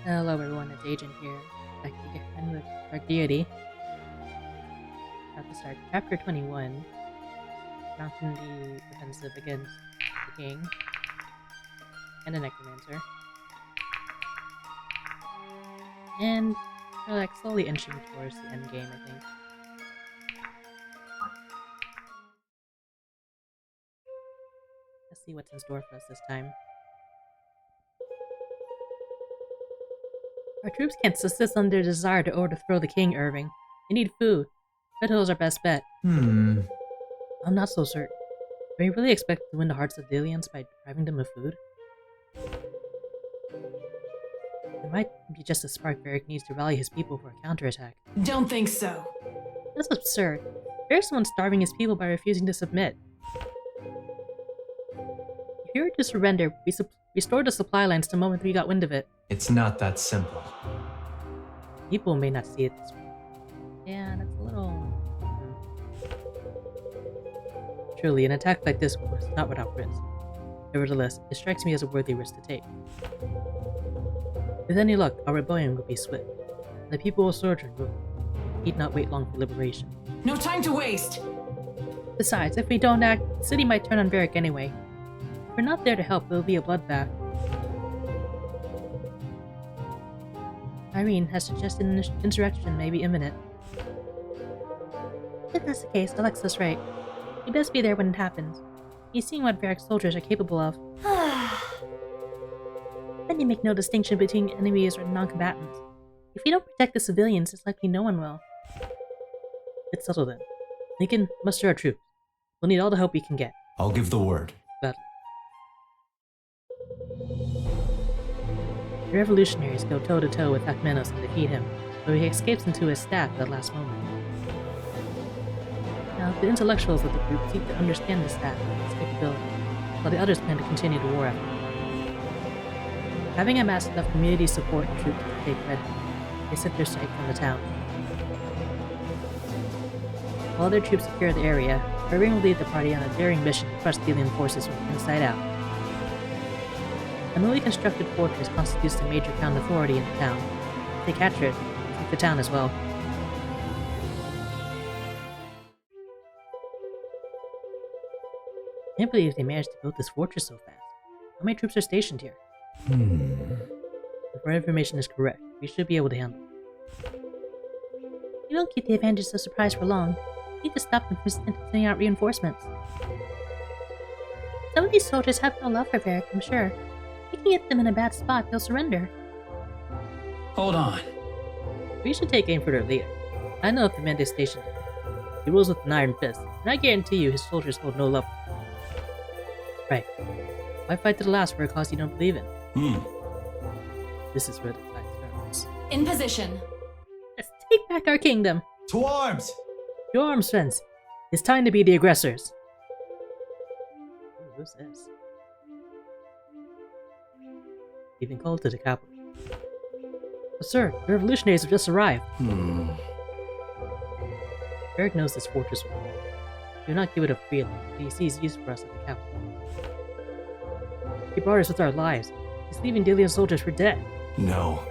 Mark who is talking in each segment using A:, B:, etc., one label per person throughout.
A: Hello everyone, it's Agent here, back again with our Deity. About to start Chapter 21, mounting the offensive against the King and the Necromancer. And we're like slowly inching towards the end game, I think. Let's see what's in store for us this time. Our troops can't subsist on their desire to overthrow the king, Irving. They need food. Red Hill's our best bet. I'm not so certain. Do we really expect to win the hearts of the aliens by depriving them of food? It might be just a spark Varric needs to rally his people for a counterattack.
B: Don't think so.
A: That's absurd. Varric's the one starving his people by refusing to submit. If you were to surrender, we restore the supply lines the moment we got wind of it.
C: It's not that simple.
A: People may not see it this way. Yeah, that's a little... Truly, an attack like this was not without risk. Nevertheless, it strikes me as a worthy risk to take. With any luck, our rebellion will be swift, and the people of Sojourn need not wait long for liberation.
B: No time to waste!
A: Besides, if we don't act, the city might turn on Varric anyway. If we're not there to help, it'll be a bloodbath. Irene has suggested an insurrection may be imminent. If that's the case, Alexa's right. We best be there when it happens. He's seeing what Varric's soldiers are capable of. Then you make no distinction between enemies or non-combatants. If we don't protect the civilians, it's likely no one will. It's settled then. We can muster our troops. We'll need all the help we can get.
C: I'll give the word.
A: Gladly. The revolutionaries go toe-to-toe with Akmenos and defeat him, but he escapes into his staff at the last moment. Now, the intellectuals of the group seek to understand the staff and its capability, while the others plan to continue the war effort. Having amassed enough community support and troops to take Red Hill, they set their sight on the town. While their troops secure the area, Irving will lead the party on a daring mission to crush the alien forces from the inside out. A newly constructed fortress constitutes the major crown authority in the town. If they capture it, they take the town as well. I can't believe they managed to build this fortress so fast. How many troops are stationed here? If our information is correct, we should be able to handle it. You don't keep the advantage of surprise for long. You need to stop them from sending out reinforcements. Some of these soldiers have no love for Varric, I'm sure. If we can get them in a bad spot, they'll surrender.
D: Hold on.
A: We should take aim for their leader. I know of the man they stationed here. He rules with an iron fist, and I guarantee you his soldiers hold no love for him. Right. Why fight to the last for a cause you don't believe in? This is where the fight starts.
B: In position.
A: Let's take back our kingdom!
C: To arms!
A: To arms, friends! It's time to be the aggressors! Ooh, who's this? You've been called to the capital. But sir, the revolutionaries have just arrived. Varric knows this fortress well. Do not give it up freely, but he sees use for us at the capital. He brought us with our lives. He's leaving Delia's soldiers for dead.
C: No.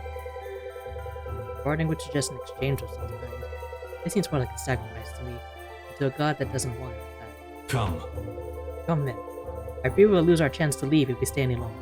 A: Bartering would suggest an exchange of some kind. This seems more like a sacrifice to me, to a god that doesn't want it like that.
C: Come.
A: Come then. I fear we'll lose our chance to leave if we stay any longer.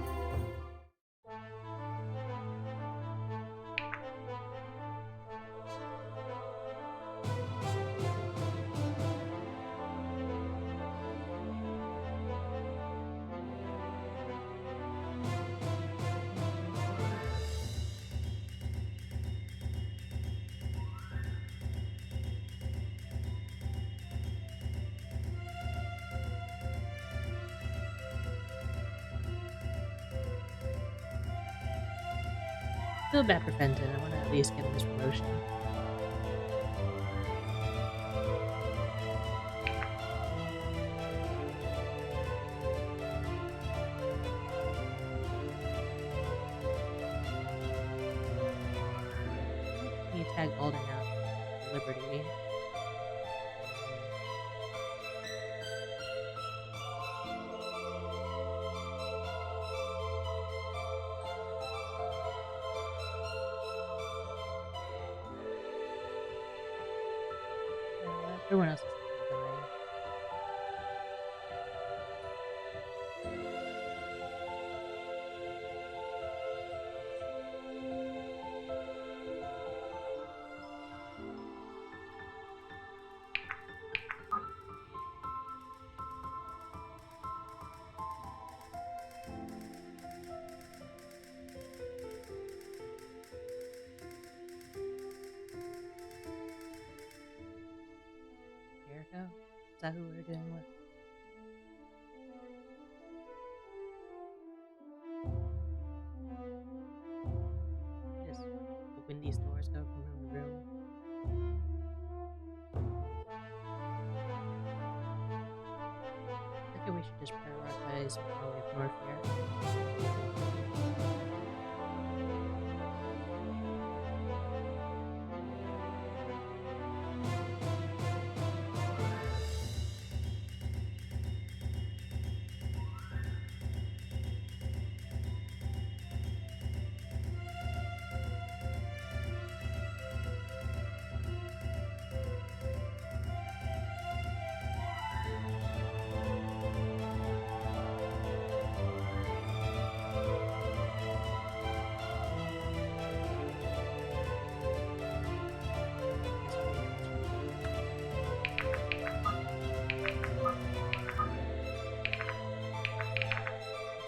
A: Feel bad for Fenton. I want to at least get him his promotion. Can you tag Alden out? Liberty. Everyone else is dying. Jericho? Is that who we're dealing with? Just open these doors, go from room to room. I think we should just prioritize our way up north here.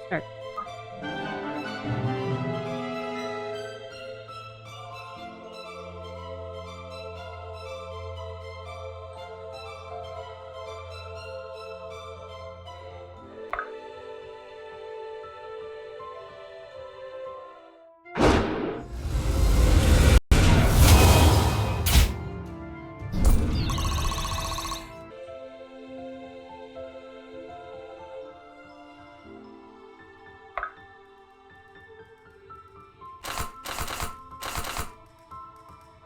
A: Start.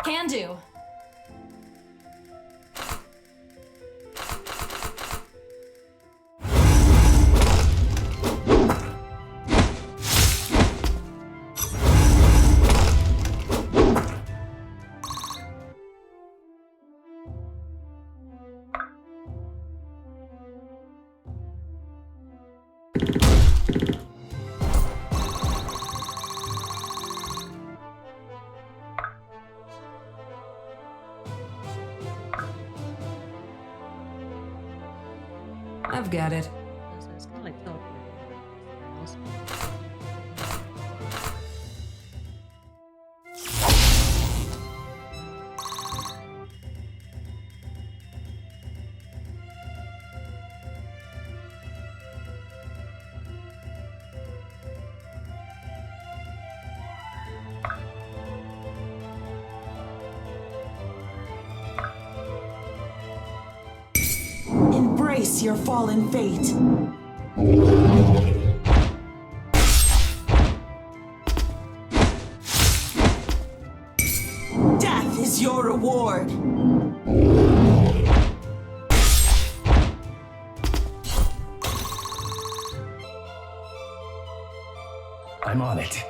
B: Can do. I've got it.
A: So it's kind of like teleporting. Else.
E: Embrace your fallen fate. Death is your reward.
D: I'm on it.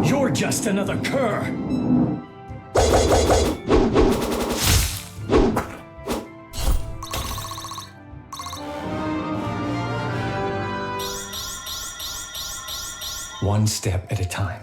D: You're just another cur. One step at a time.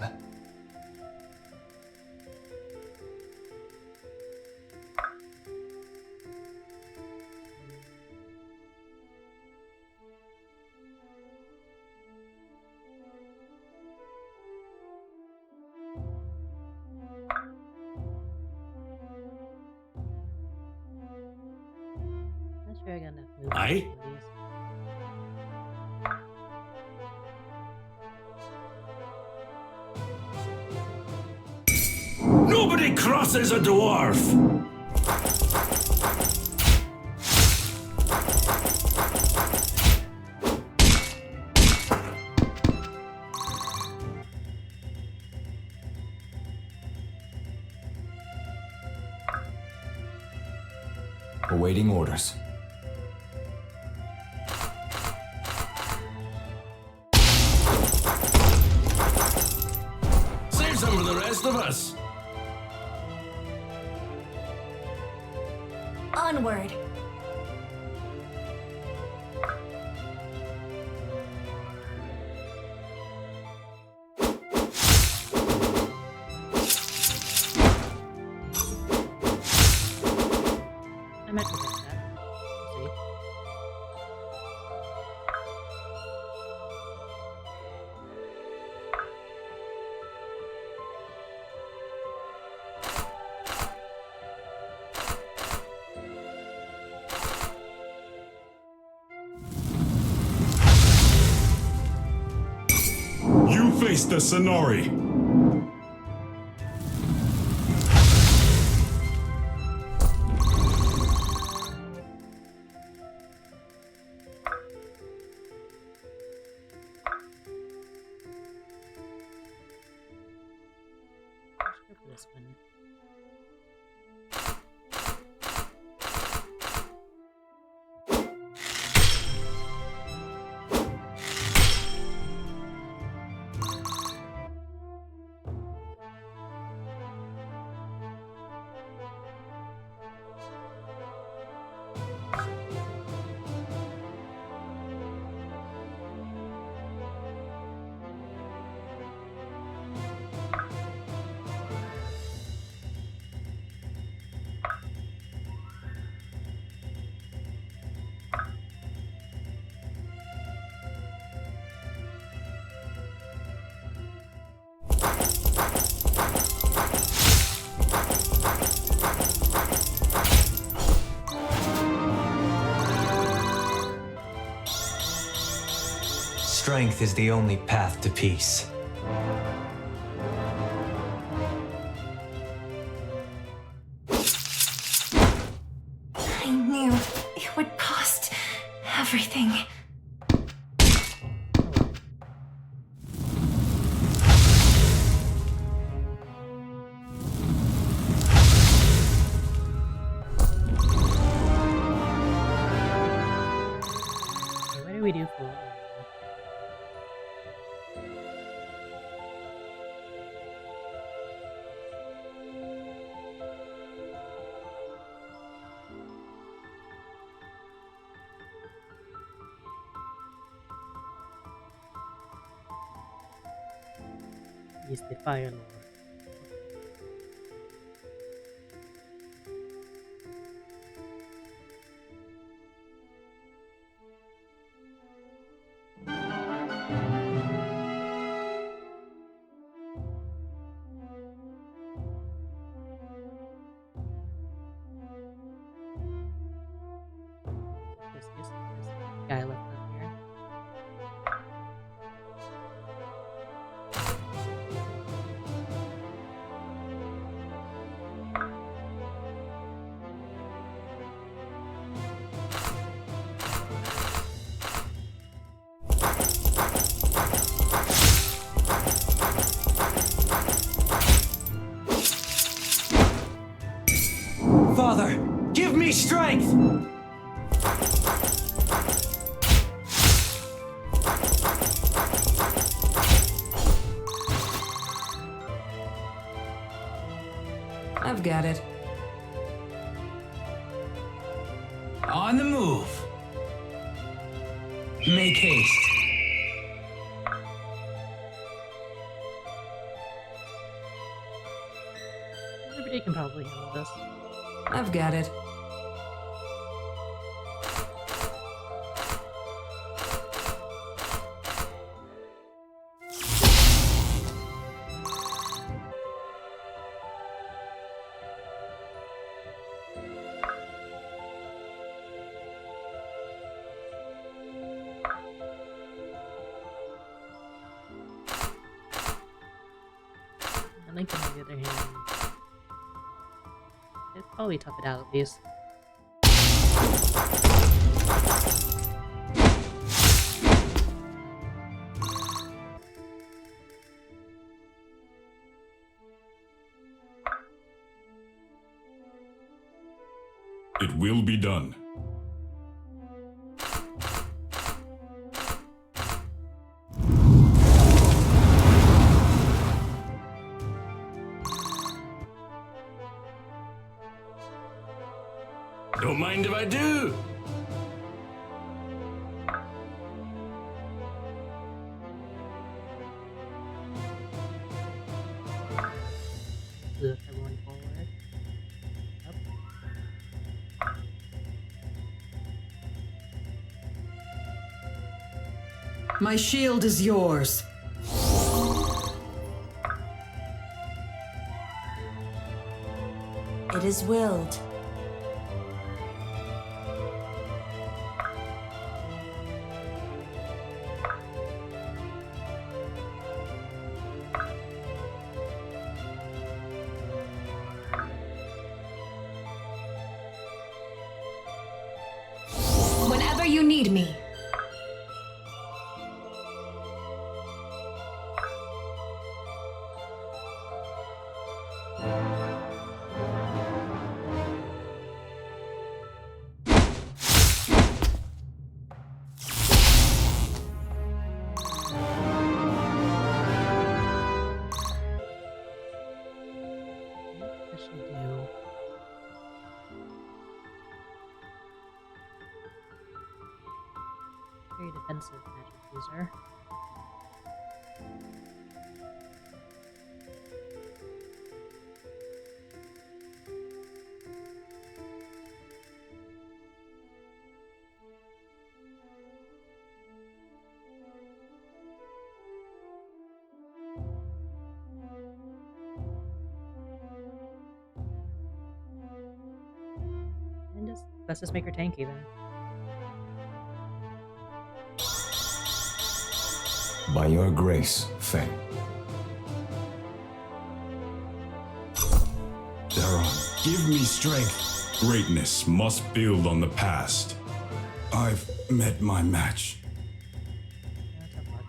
A: Not sure I got enough movement
D: Aye?
A: for these.
D: Nobody crosses a dwarf!
C: Awaiting orders.
F: Onward.
A: I might forget that. We'll see.
G: You face the Sonori.
A: Let's go for this one.
C: Strength is the only path to peace.
F: I knew it would cost everything.
A: Okay, what do we do for He's the Fire Lord. This guy left out here.
C: Father, give me strength!
B: I've got it.
D: On the move. Make haste.
A: Everybody can probably handle this.
B: I've got it.
A: And Lincoln, on the other hand, it'd probably tough it out at least.
G: It will be done.
D: Don't mind if I do.
A: Everyone forward. Up.
B: My shield is yours.
E: It is willed.
F: Whenever you need me.
A: I should do. Very defensive magic user. And let's just make her tanky then.
H: By your grace, Faye.
G: Daron, give me strength. Greatness must build on the past. I've met my match.
A: That's a lot.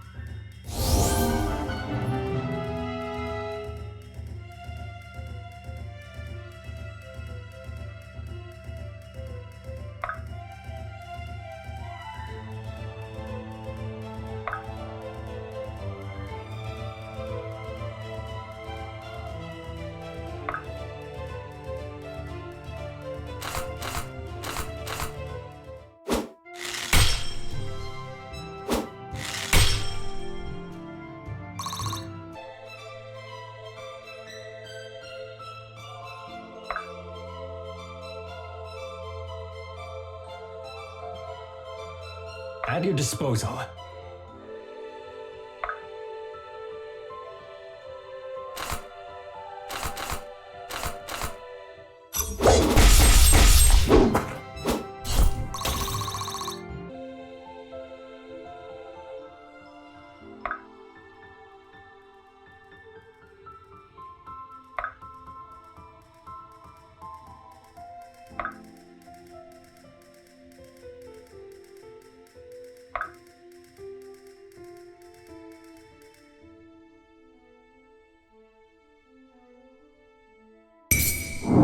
C: At your disposal.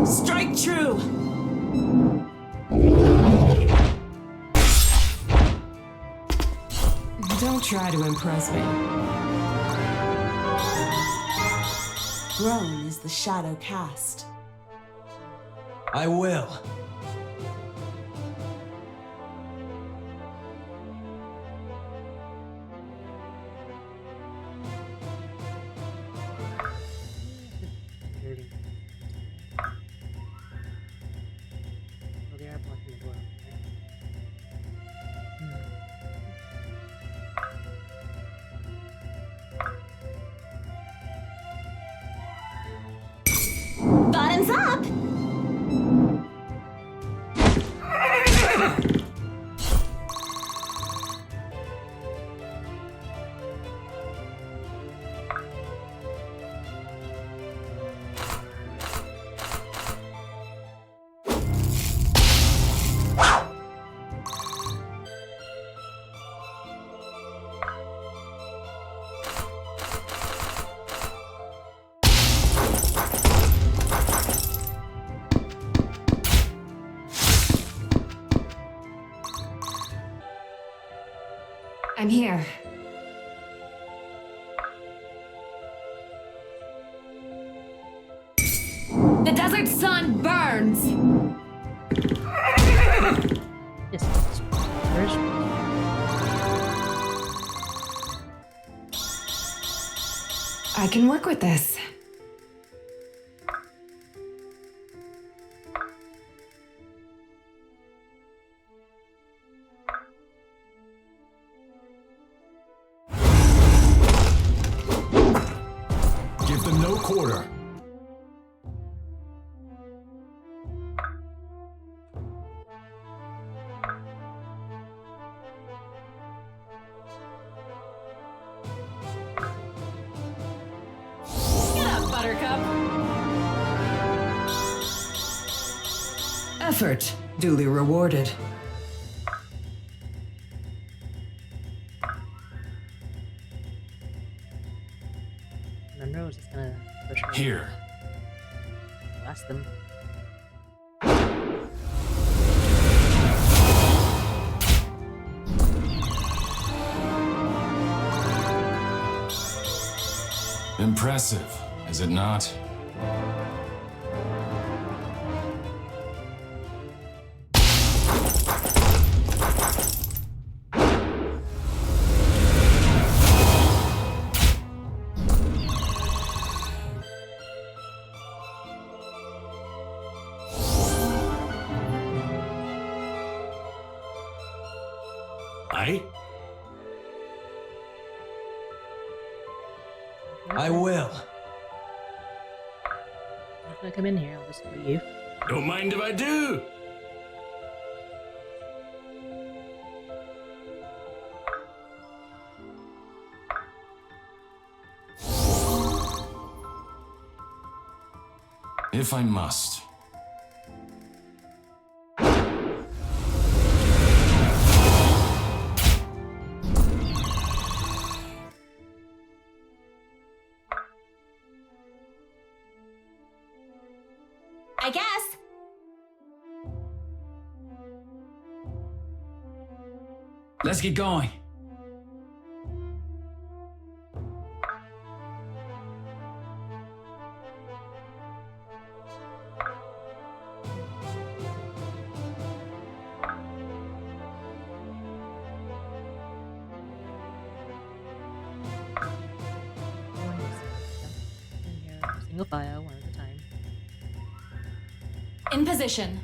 E: Strike true!
B: Don't try to impress me.
E: Grown is the shadow cast.
C: I will.
A: Dirty. Oh, they are blocking the door.
F: Bottoms up! I'm here. The desert sun burns! I can work with this.
H: Give them no quarter.
F: Get up, Buttercup.
B: Effort duly rewarded.
A: Remember, I was just gonna push him.
G: Here.
A: Blast them.
G: Impressive, is it not?
C: I will.
A: If I come in here, I'll just leave.
G: Don't mind if I do. If I must.
F: I guess.
D: Let's get going.
A: In here, single file, one at a time.
F: In position.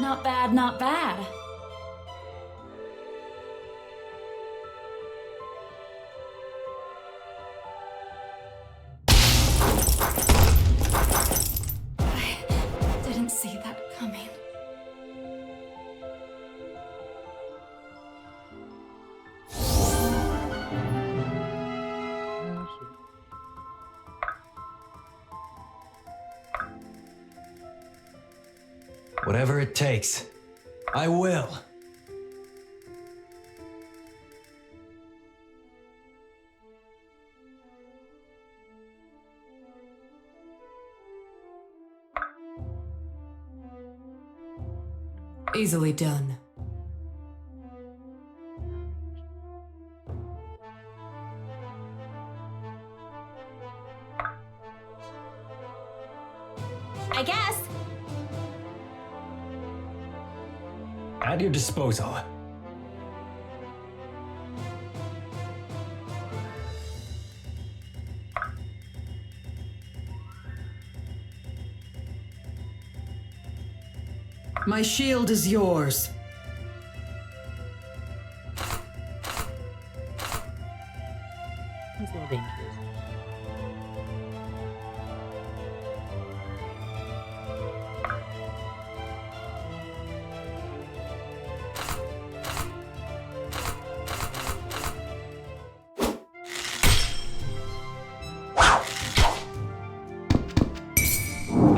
F: Not bad, not bad. I didn't see that coming.
A: Oh, shoot.
C: Whatever it takes. I will.
B: Easily done.
F: I guess.
C: At your disposal.
B: My shield is yours.
A: That's a little dangerous.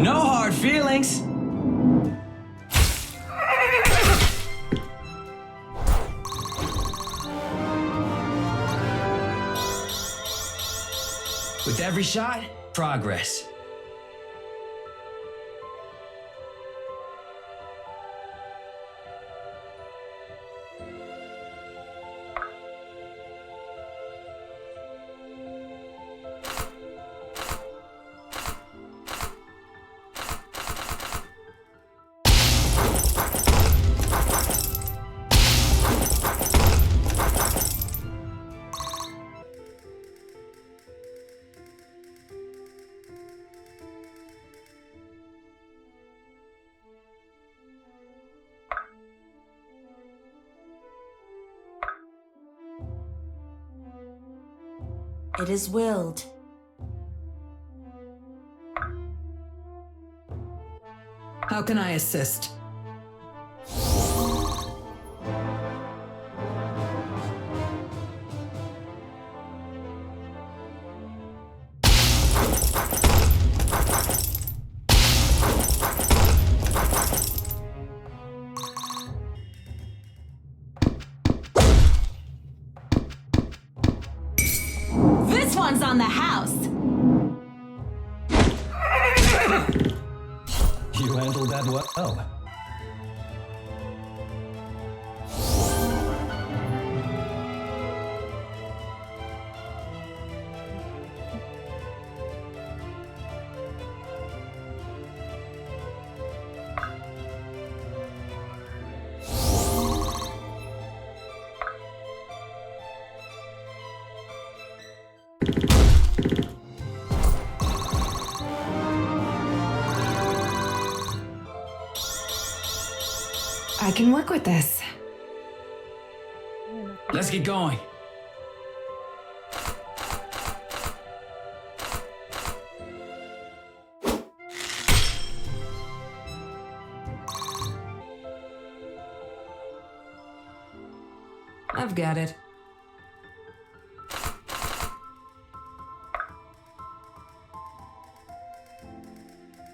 D: No hard feelings. With every shot, progress.
E: It is willed.
B: How can I assist?
E: This one's on the house.
C: You handled that well.
I: I can work with this.
D: Let's get going.
B: I've got it.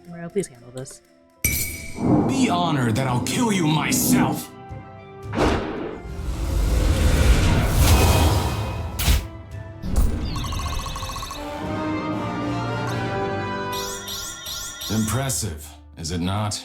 A: Mario, please handle this.
G: Be honored that I'll kill you myself. Impressive, is it not?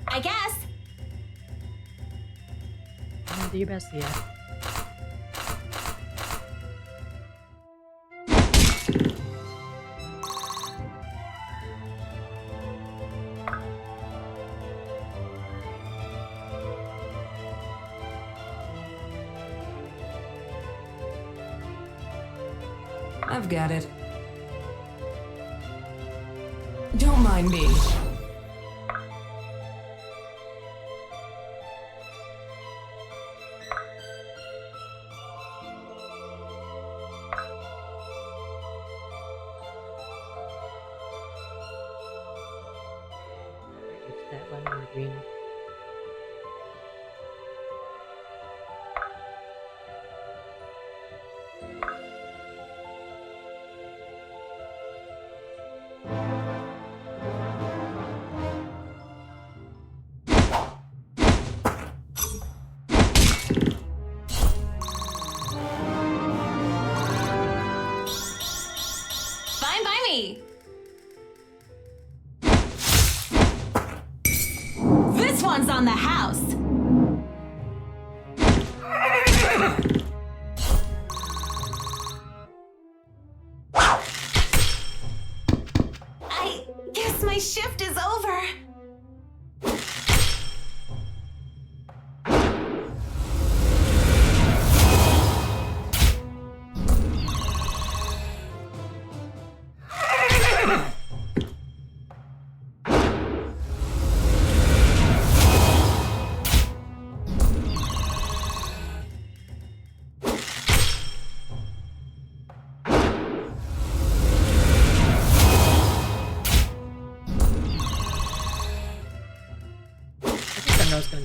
E: I guess.
A: Do your best, yeah.
B: I've got it. Don't mind me.
A: It's that one in the green.
E: Fine by me. This one's on the house. I guess my shift is over.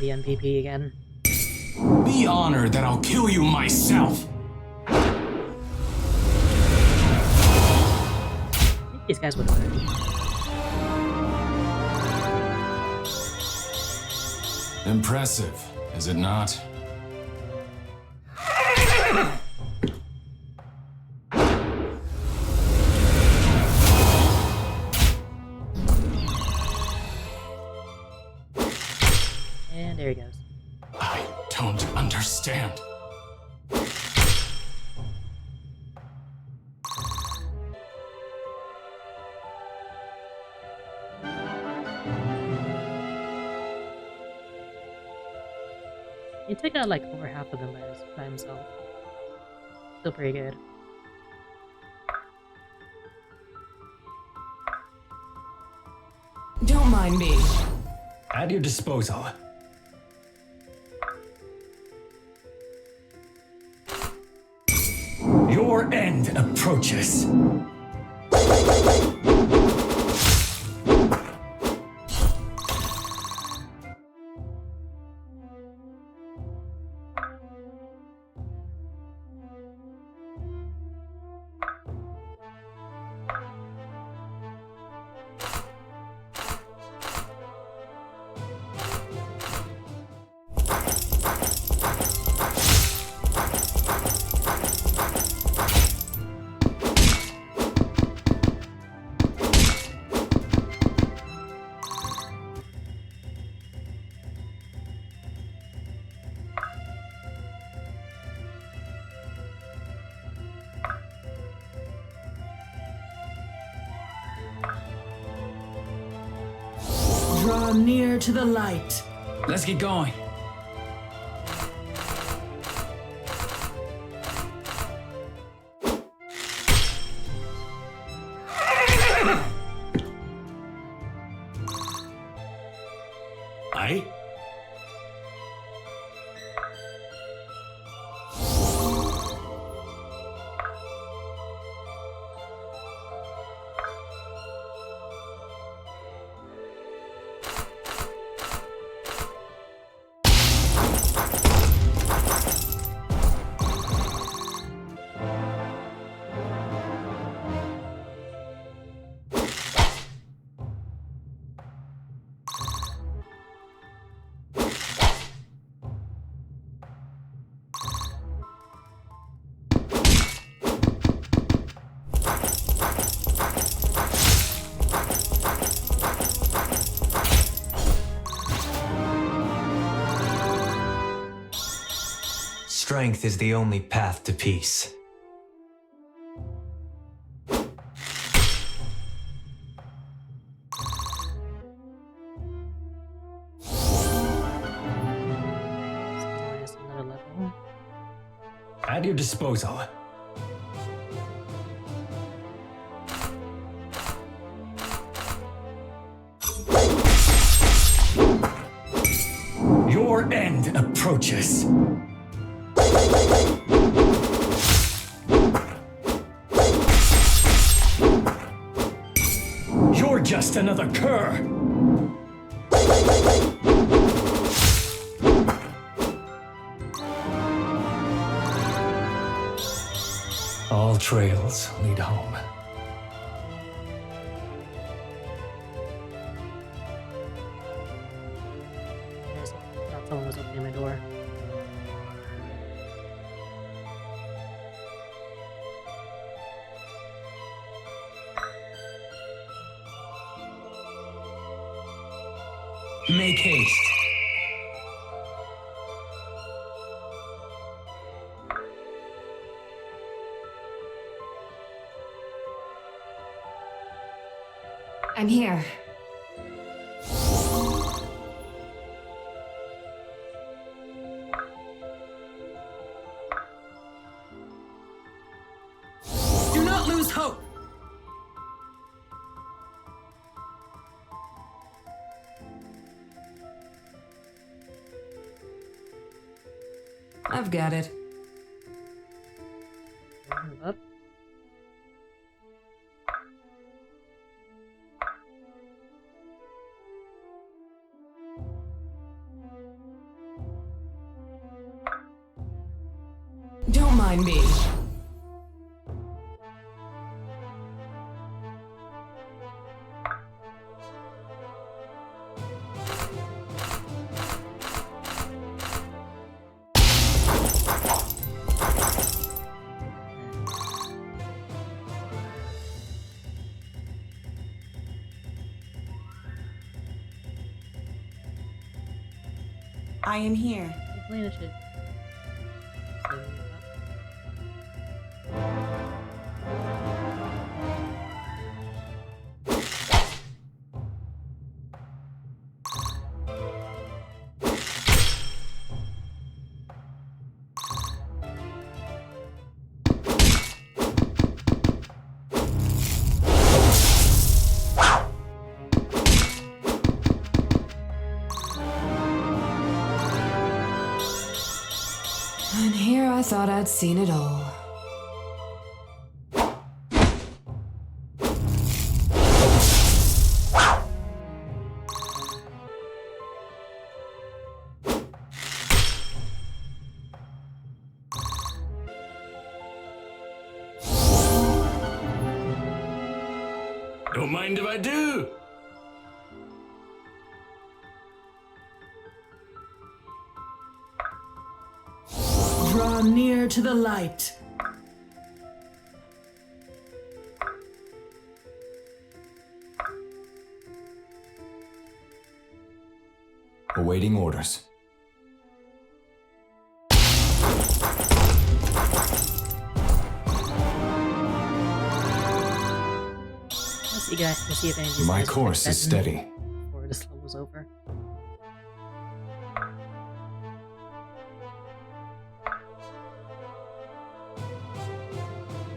A: the MVP again.
H: Be honored that I'll kill you myself.
A: I think these guys would hurt.
H: Impressive, is it not?
A: And there he goes.
H: I don't understand.
A: He took out like over half of them by himself. Still pretty good.
B: Don't mind me.
C: At your disposal.
D: Your end approaches.
B: Draw near to the light.
D: Let's get going.
H: I?
J: Strength is the only path to peace.
A: Minus another level.
C: At your disposal.
D: Your end approaches. You're just another cur.
C: All trails lead home.
A: Thought someone was opening my door.
D: Make haste.
I: I'm here.
B: Do not lose hope. I've got it.
A: Up.
B: Don't mind me.
K: I am here.
A: Playing this shit. So,
I: And here I thought I'd seen it all.
D: Don't mind if I do.
B: Draw near to the light.
C: Awaiting orders.
A: let's see, guys. Let's see if any of these
C: My
A: guys will
C: course
A: get
C: is
A: better
C: steady.
A: before this level's over.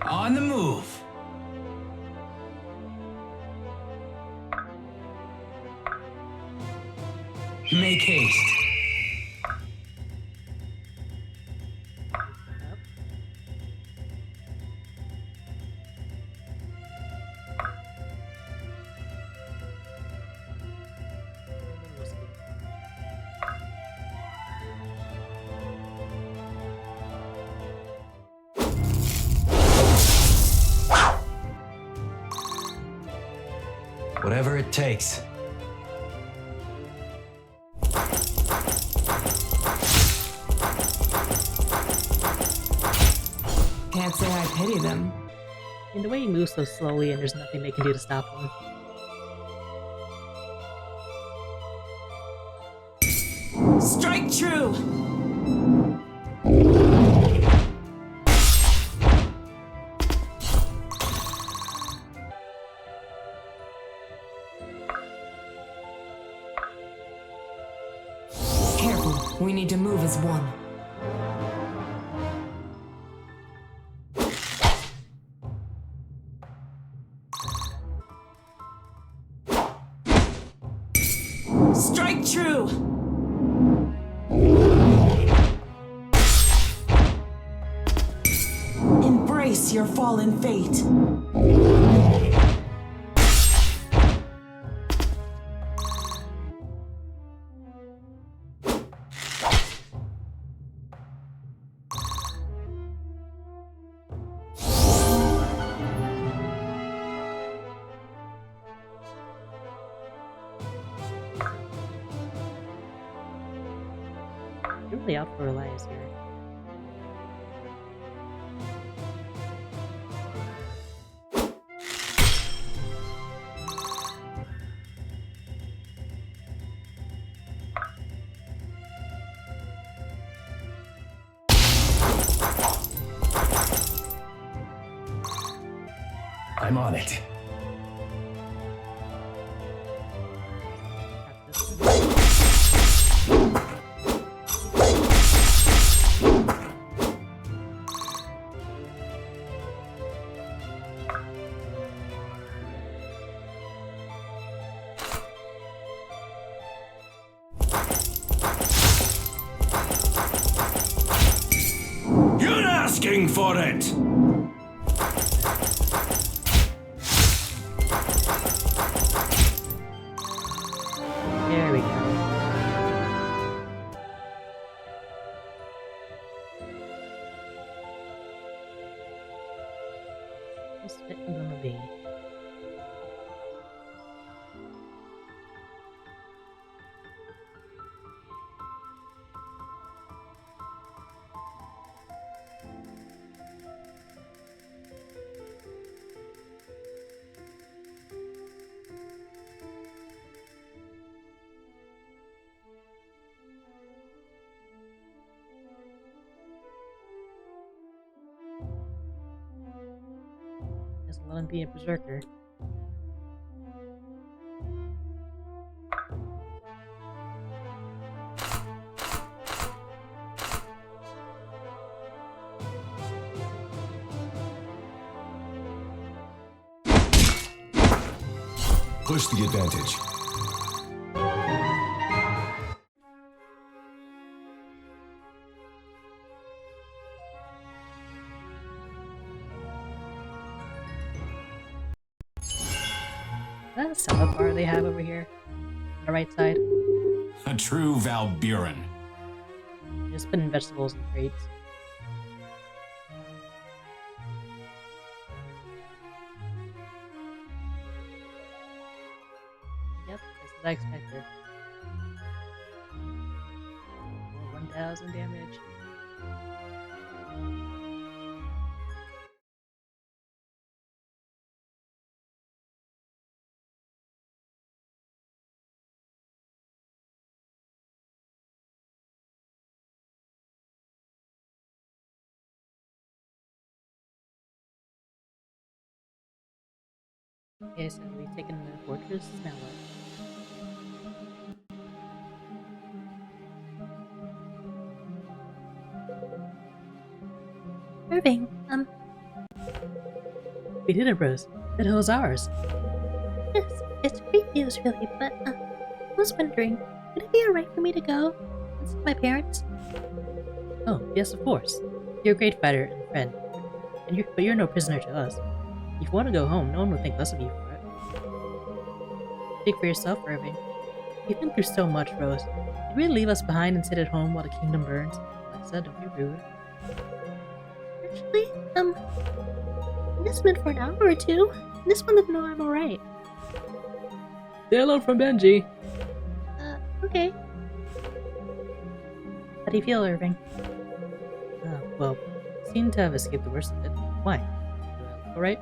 D: On the move. Make haste.
A: Yep. Risky.
J: Whatever it takes.
B: Can't say I pity them.
A: In the way he moves so slowly and there's nothing they can do to stop him.
B: Strike true!
I: Careful, we need to move as one.
B: Strike true! Embrace your fallen fate.
A: You're really out for Elias here.
C: I'm on it.
D: You're asking for it.
A: There we go. gonna be? Just let him be a berserker.
C: Push the advantage.
A: Is that a salad bar they have over here? On the right side?
H: A true Valburin.
A: Just putting vegetables in crates. Yep, just as I expected. Oh, 1000 damage. Okay, so we've taken the fortress, now what? Irving, we did it, Rose. The hill's ours.
L: Yes, it's great news, really, but, I was wondering, would it be alright for me to go and see my parents?
A: Oh, yes, of course. You're a great fighter and friend, but you're no prisoner to us. If you want to go home, no one will think less of you for it. Speak for yourself, Irving. You've been through so much, Rose. Did we leave us behind and sit at home while the kingdom burns? Like I said, don't be rude.
L: Actually, I just meant for an hour or two. This one would know I'm alright.
A: Say hello from Benji.
L: Okay.
A: How do you feel, Irving? Well, seem to have escaped the worst of it. Why? Alright?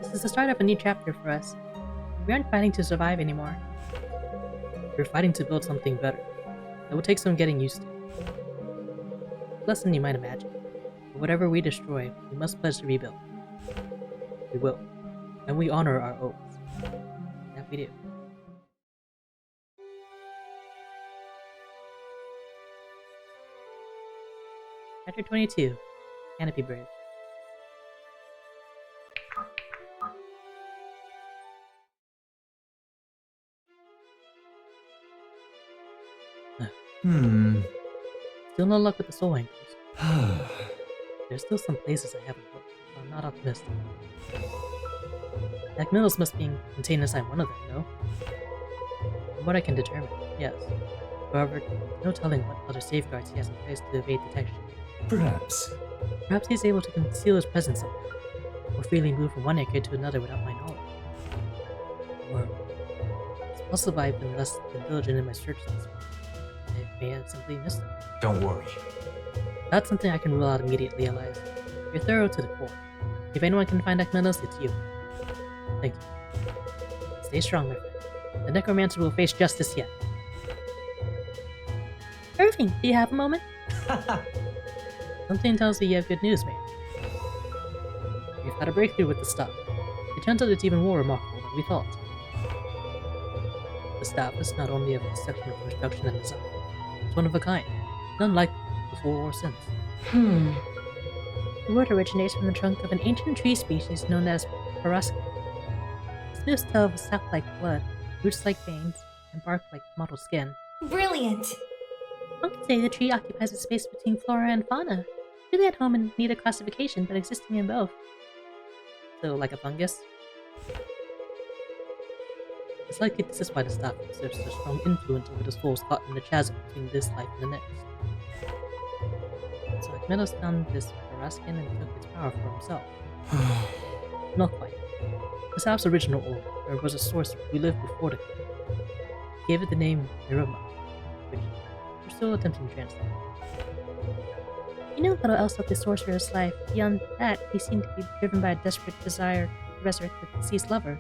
A: This is the start of a new chapter for us. We aren't fighting to survive anymore. We're fighting to build something better. It will take some getting used to. Less than you might imagine. But whatever we destroy, we must pledge to rebuild. We will. And we honor our oaths. That we do. Chapter 22. Canopy Bridge. Still no luck with the soul anchors. There's still some places I haven't looked, so I'm not optimistic. Macmillan's must be contained inside one of them, no? From what I can determine, yes. However, no telling what other safeguards he has in place to evade detection.
C: Perhaps.
A: Perhaps he's able to conceal his presence somewhere, or freely move from one anchor to another without my knowledge. Or it's possible I've been less than diligent in my search this far. I may have simply missed him.
J: Don't worry.
A: That's something I can rule out immediately, Elias. You're thorough to the core. If anyone can find Ekmenos, it's you. Thank you. Stay strong, my friend. The necromancer will face justice yet.
L: Irving, do you have a moment?
A: Something tells me you have good news, man. We've had a breakthrough with the staff. It turns out it's even more remarkable than we thought. The staff is not only of exceptional construction and design, it's one of a kind, none like it before or since.
L: The word originates from the trunk of an ancient tree species known as Parasca. Its leaves tell of a sap like blood, roots like veins, and bark like mottled skin.
E: Brilliant!
L: One could say the tree occupies a space between flora and fauna, really at home in neither classification but existing in both.
A: So, like a fungus? It's likely this is why the staff exerts a strong influence over the souls caught in the chasm between this life and the next. So Ekmenos found this Parascan and took its power for himself. Not quite. This app's original owner, there was a sorcerer who lived before the king. He gave it the name Iruma, which we're still attempting to translate.
L: You know little else of the sorcerer's life. Beyond that, he seemed to be driven by a desperate desire to resurrect the deceased lover.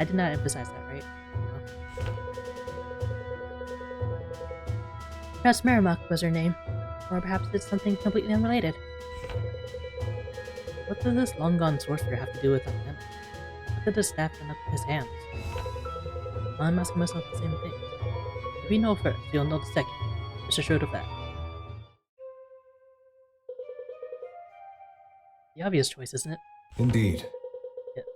A: I did not emphasize that, right?
L: Perhaps Merrimack was her name. Or perhaps it's something completely unrelated.
A: What does this long-gone sorcerer have to do with Atlanta? What did the staff end up in his hands? I'm asking myself the same thing. If we know first, we'll know the second. Just assured of that. The obvious choice, isn't it?
C: Indeed.
A: Yes.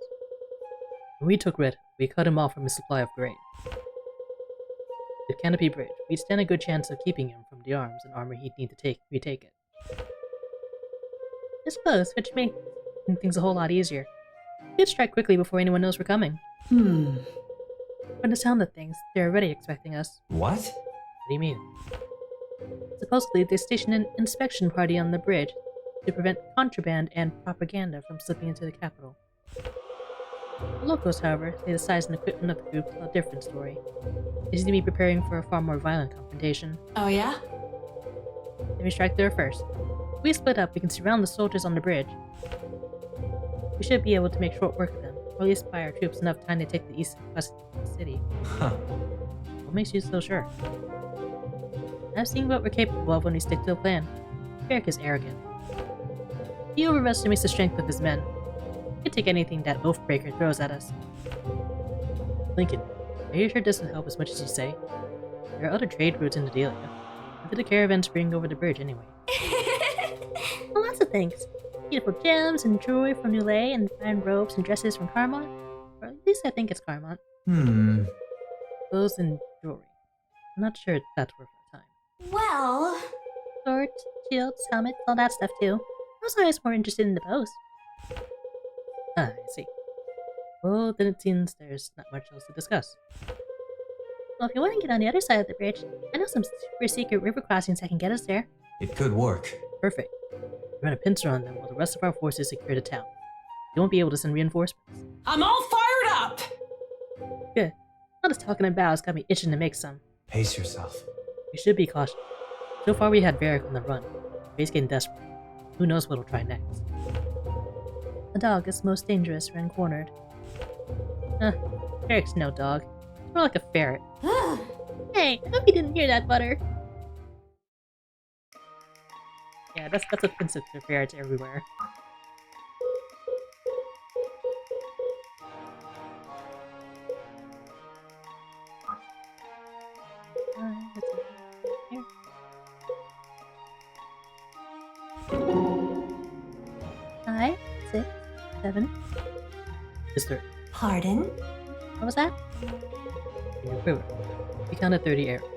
A: When we took Red, we cut him off from his supply of grain. With Canopy Bridge, we'd stand a good chance of keeping him from the arms and armor he'd need to retake it.
L: I suppose, which makes things a whole lot easier. We'd strike quickly before anyone knows we're coming. From the sound of things, they're already expecting us.
J: What?
A: What do you mean?
L: Supposedly, they stationed an inspection party on the bridge to prevent contraband and propaganda from slipping into the capital. The locals, however, say the size and equipment of the group tell a different story. They seem to be preparing for a far more violent confrontation.
E: Oh yeah?
L: Then we strike there first. If we split up, we can surround the soldiers on the bridge. We should be able to make short work of them, or at least buy our troops enough time to take the east and west of the city.
J: Huh.
A: What makes you so sure?
L: I've seen what we're capable of when we stick to a plan. Varric is arrogant. He overestimates the strength of his men. He can take anything that Oathbreaker throws at us.
A: Lincoln, are you sure this will help as much as you say? There are other trade routes into Delia. What did the caravans bring over the bridge anyway?
L: Well, lots of things. Beautiful gems and jewelry from Nulay, and fine robes and dresses from Carmont. Or at least I think it's Carmont.
A: Clothes and jewelry. I'm not sure that's worth our time.
E: Well...
L: Swords, shields, helmets, all that stuff too. I was always more interested in the bows.
A: Ah, I see. Well, then it seems there's not much else to discuss.
L: Well, if you want to get on the other side of the bridge, I know some super secret river crossings that can get us there.
J: It could work.
A: Perfect. We're gonna pincer on them while the rest of our forces secure the town. They won't be able to send reinforcements.
K: I'm all fired up!
A: Good. All this talking about has got me itching to make some.
J: Pace yourself.
A: We should be cautious. So far we had Varric on the run. He's getting desperate. Who knows what he'll try next.
L: A dog is most dangerous when cornered.
A: Varric's no dog. More like a ferret.
L: Hey, I hope you didn't hear that, Butter.
A: Yeah, that's offensive to ferrets everywhere.
L: Let's see. Here. 5, 6, 7.
A: Mister,
E: Pardon?
L: What was that?
A: in your quiver. You counted 30 arrows.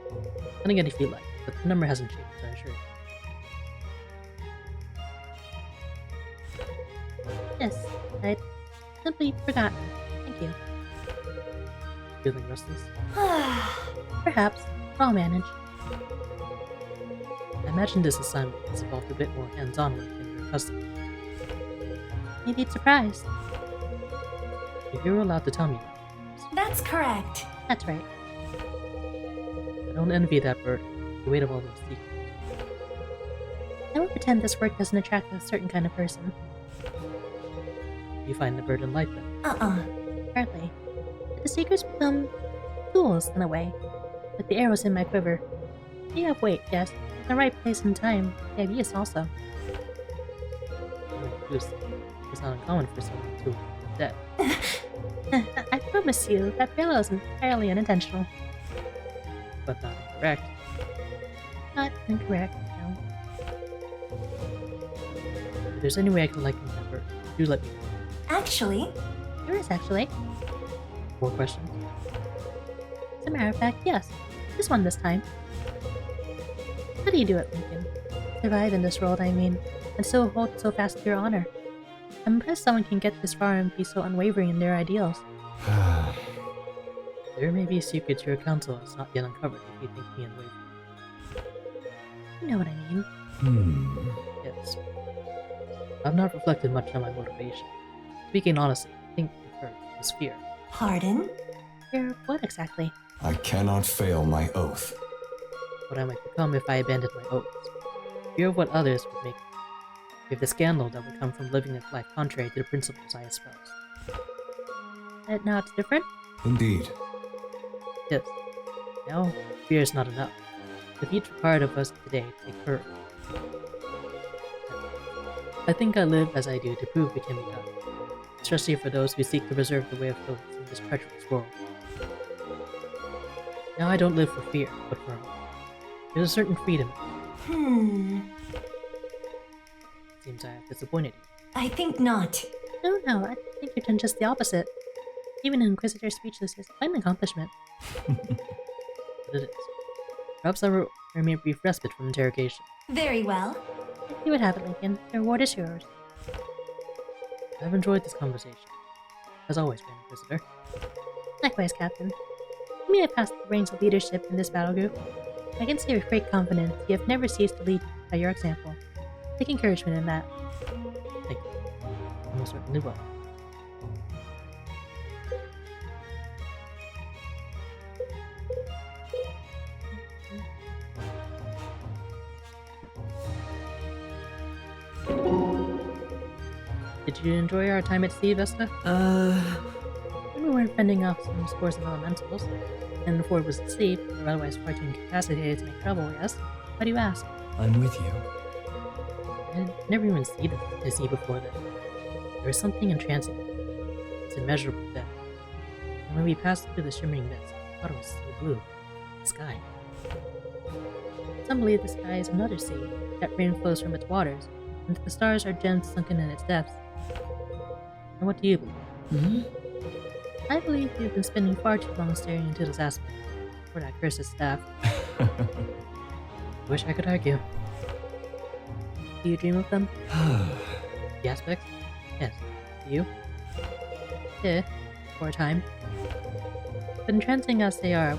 A: Count again if you like, but the number hasn't changed, I assure you.
L: Yes, I'd simply forgotten. Thank you.
A: Feeling restless?
L: Perhaps. I'll manage.
A: I imagine this assignment has involved a bit more hands-on work than you're accustomed to.
L: Maybe it's surprised.
A: If you were allowed to tell me that.
E: That's correct.
L: That's right.
A: I don't envy that bird, the weight of all those secrets.
L: I won't pretend this work doesn't attract a certain kind of person.
A: You find the bird enlightened.
L: Hardly. But the secrets become tools in a way. Like the arrows in my quiver. They have weight, yes. In the right place and time. They have use also.
A: It's not uncommon for someone to be dead.
L: I promise you, that parallel is entirely unintentional.
A: But not incorrect.
L: Not incorrect, no.
A: If there's any way I can liken that bird, do let me know.
E: Actually...
L: There is, actually.
A: More questions?
L: As a matter of fact, yes. This one this time. How do you do it, Lincoln? Survive in this world, I mean, and still hold so fast to your honor. I'm impressed someone can get this far and be so unwavering in their ideals.
A: There may be secrets your council has not yet uncovered if you think me unwavering.
L: You know what I mean.
A: Yes. I've not reflected much on my motivation. Speaking honestly, I think the first was fear.
E: Pardon?
L: Fear of what exactly?
C: I cannot fail my oath.
A: What I might become if I abandoned my oaths. Fear of what others would make. Fear of the scandal that would come from living a life contrary to the principles I espouse.
L: And now it's different?
C: Indeed.
A: Yes. Now, fear is not enough. With each part of us today take courage. I think I live as I do to prove it can be done, especially for those who seek to preserve the way of those in this treacherous world. Now I don't live for fear, but for hope. There's a certain freedom. Seems I have disappointed you.
E: I think not.
L: No, I think you've done just the opposite. Even an Inquisitor speechless is quite an accomplishment.
A: But it is. Perhaps I will earn me a brief respite from interrogation.
E: Very well.
L: You would have it, Lincoln. The reward is yours.
A: I've enjoyed this conversation. As always, Grand Inquisitor.
L: Likewise, Captain. You may have passed the reins of leadership in this battle group. I can say with great confidence you have never ceased to lead by your example. Take encouragement in that.
A: Thank you. I most certainly will. Did you enjoy our time at sea, Vesta?
L: When we weren't fending off some scores of elementals, and Ford was asleep, or otherwise far too incapacitated to make trouble, yes? Why do you ask?
J: I'm with you.
A: I never even seen the sea before then. There was something entrancing. It's immeasurable depth. And when we passed through the shimmering mist, I thought it was so blue. The sky.
L: Some believe the sky is another sea, that rain flows from its waters, and that the stars are gems sunken in its depths.
A: And what do you believe?
L: I believe you've been spending far too long staring into this aspect, for that cursed staff.
A: Wish I could argue.
L: Do you dream of them?
A: The aspects? Yes. Do you?
L: Yeah, for a time. But entrancing as they are,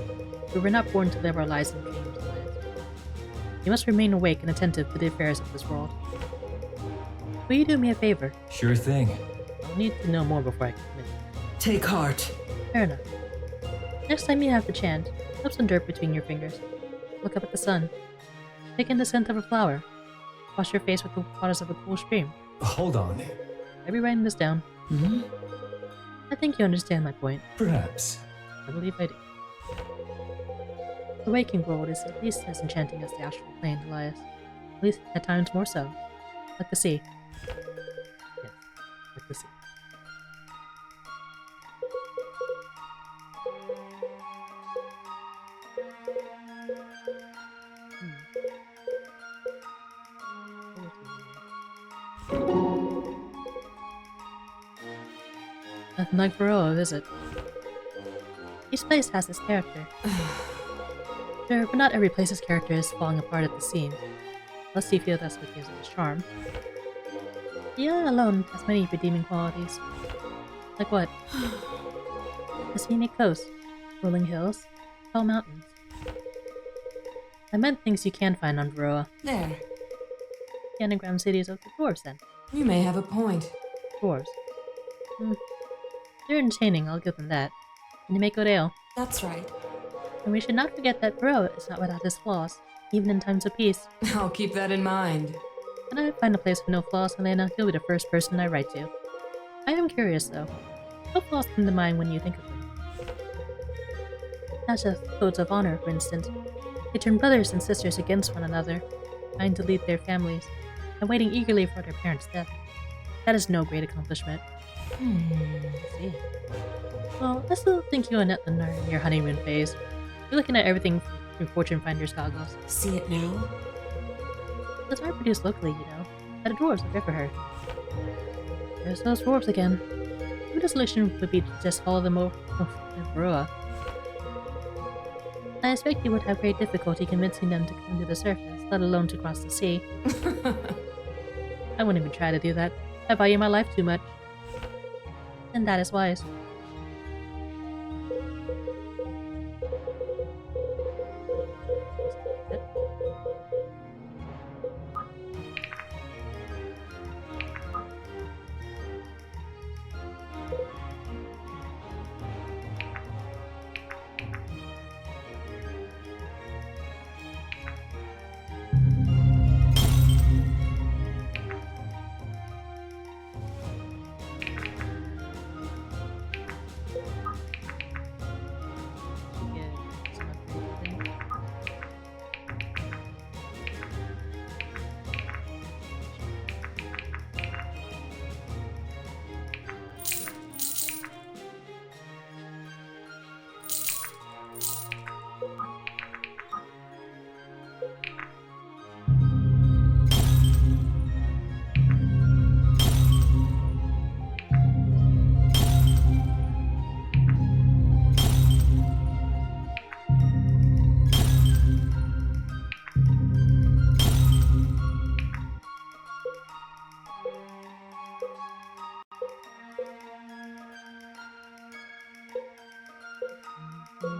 L: we were not born to live our lives in dreams. You must remain awake and attentive to the affairs of this world. Will you do me a favor?
J: Sure thing.
A: I'll need to know more before I can commit.
B: Take heart.
L: Fair enough. Next time you have the chance, slip some dirt between your fingers. Look up at the sun. Take in the scent of a flower. Wash your face with the waters of a cool stream.
J: Hold on.
A: I'll be writing this down.
L: I think you understand my point.
J: Perhaps.
A: I believe I do.
L: The waking world is at least as enchanting as the astral plane, Elias. At least at times more so. Like the sea.
A: Yes. Like the sea.
L: Nothing like Baroa, is it? Each place has its character. Sure, but not every place's character is falling apart at the seams. Unless you feel that's what gives it its charm. The island alone has many redeeming qualities. Like what? A scenic coast, rolling hills, tall mountains. I meant things you can find on Baroa.
K: There.
L: The underground cities of the dwarves, then.
I: You may have a point.
L: Dwarves. They're entertaining, I'll give them that. And they make good ale.
K: That's right.
L: And we should not forget that Baroa is not without its flaws, even in times of peace.
I: I'll keep that in mind.
L: When I find a place with no flaws, Helena, you'll be the first person I write to. I am curious, though. What flaws come to mind when you think of them? Not just codes of honor, for instance. They turn brothers and sisters against one another, trying to lead their families, and waiting eagerly for their parents' death. That is no great accomplishment.
A: I see.
L: Well, I still think you and Ethan are in your honeymoon phase. You're looking at everything through Fortune Finder's goggles.
K: See it now?
L: Those are produced locally, you know. By the dwarves, I've ever heard. There's those dwarves again. The solution would be to just follow them over to Baroa. I expect you would have great difficulty convincing them to come to the surface, let alone to cross the sea. I wouldn't even try to do that. I value my life too much. And that is wise. Maybe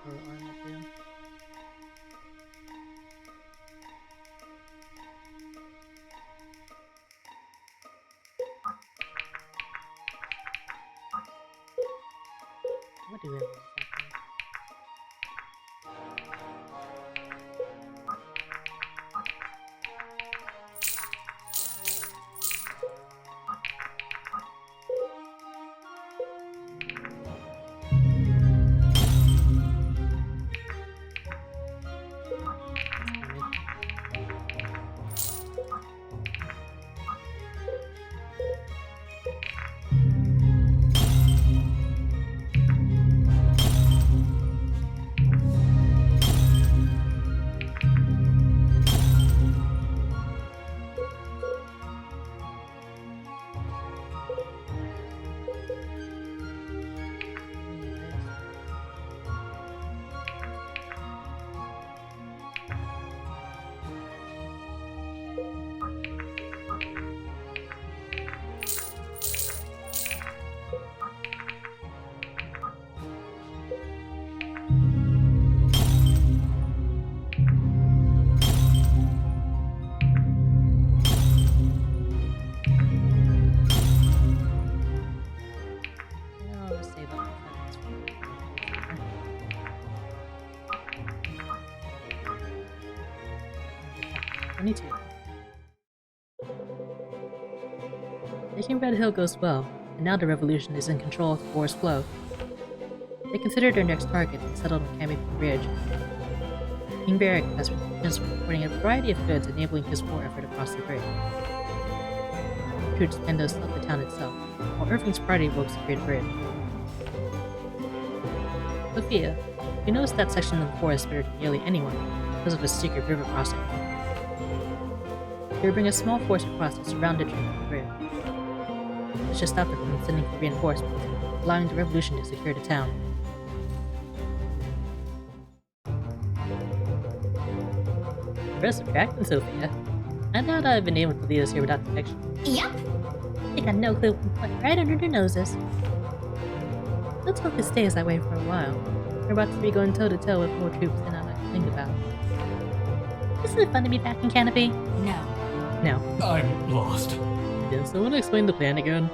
L: for armor too. What do we have? I'll save up the feathers. 22. Taking Red Hill goes well, and now the revolution is in control of the forest flow. They considered their next target and settled on Camington Ridge. King Barrack has been transporting a variety of goods, enabling his war effort across the bridge. Troops tend to assault the town itself, while Irving's party will secure the bridge. Sophia, you noticed that section of the forest better than nearly anyone because of a secret river crossing. They will bring a small force across to surround the bridge. This should stop them from sending for reinforcements, allowing the revolution to secure the town. Impressive tracking, Sophia. I thought I'd been able to lead us here without detection.
E: Yep.
L: They got no clue went right under their noses. Let's hope it stays that way for a while. We're about to be going toe-to-toe with more troops than I like to think about. Isn't it fun to be back in Canopy?
E: No.
L: No.
J: I'm lost.
L: Did someone explain the plan again?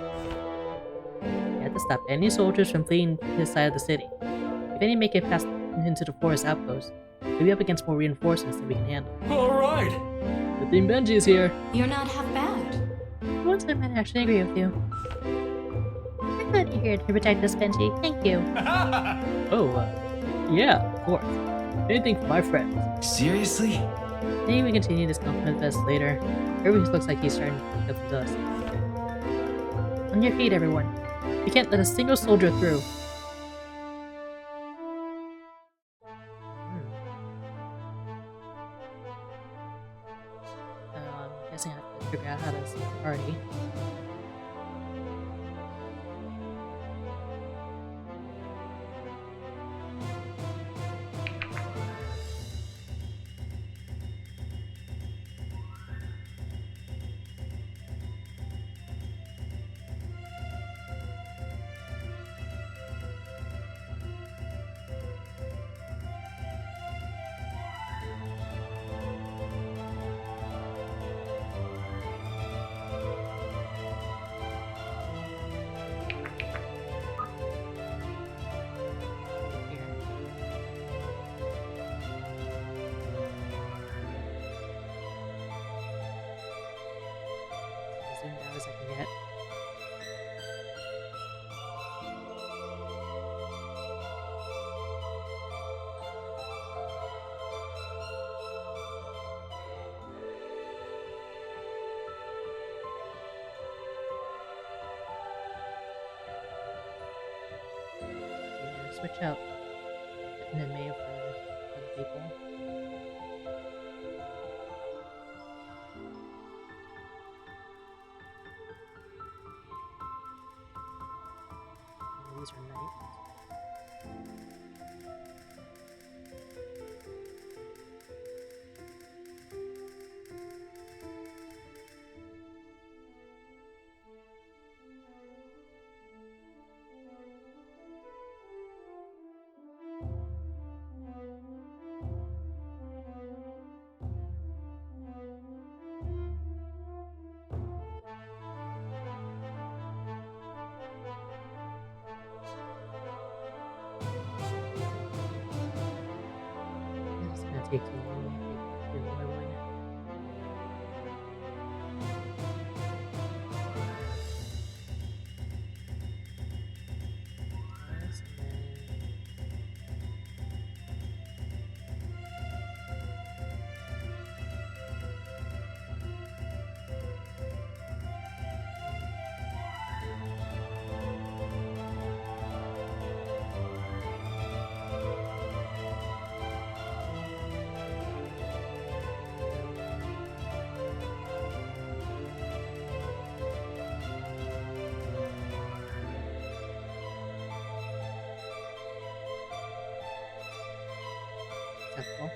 L: We have to stop any soldiers from fleeing this side of the city. If any make it past into the forest outpost, we'll be up against more reinforcements than we can handle.
J: Alright!
L: Good thing Benji's here.
E: You're not half bad.
L: Once I might actually agree with you. I'm glad you're here to protect us, Benji. Thank you. Yeah, of course. Anything for my friends.
J: Seriously?
L: Maybe we continue this compliment fest later. Everything looks like he's starting to pick up the dust. On your feet, everyone. We can't let a single soldier through. I'm guessing I have to figure out how to see the party. As zoomed out as I can get. Yeah, switch out and then May for other people.
A: take too long. Take too long. Yes, and then acceptable. Let's hope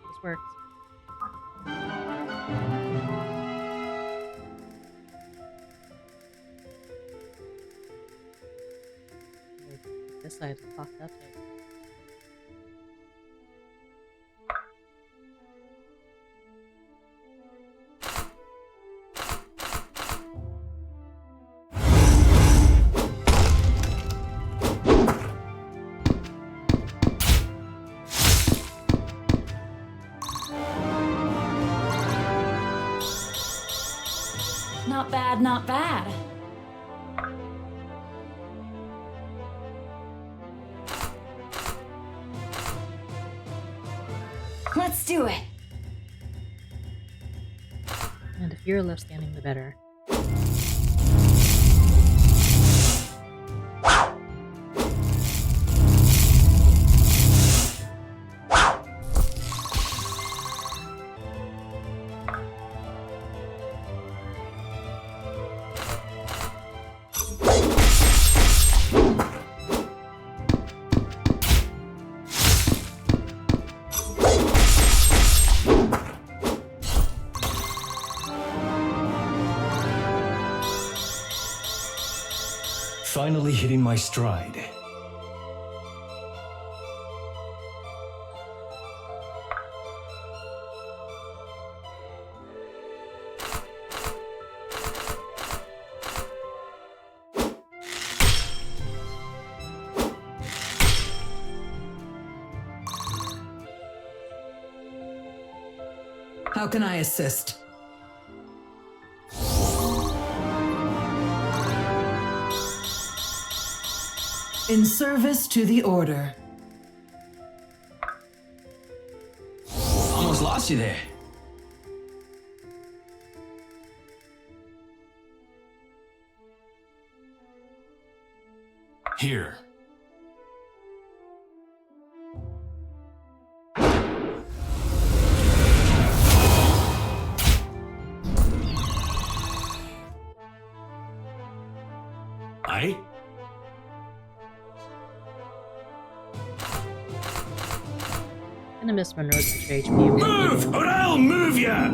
A: this works. This side locked up tight.
F: Not bad, not bad. Let's do it.
A: And if you're left standing, the better.
C: Finally hitting my stride.
B: How can I assist? In service to the Order.
H: Almost lost you there. Here.
D: Aye?
A: Gonna miss Monroe's extra HP.
D: Move, or I'll move ya!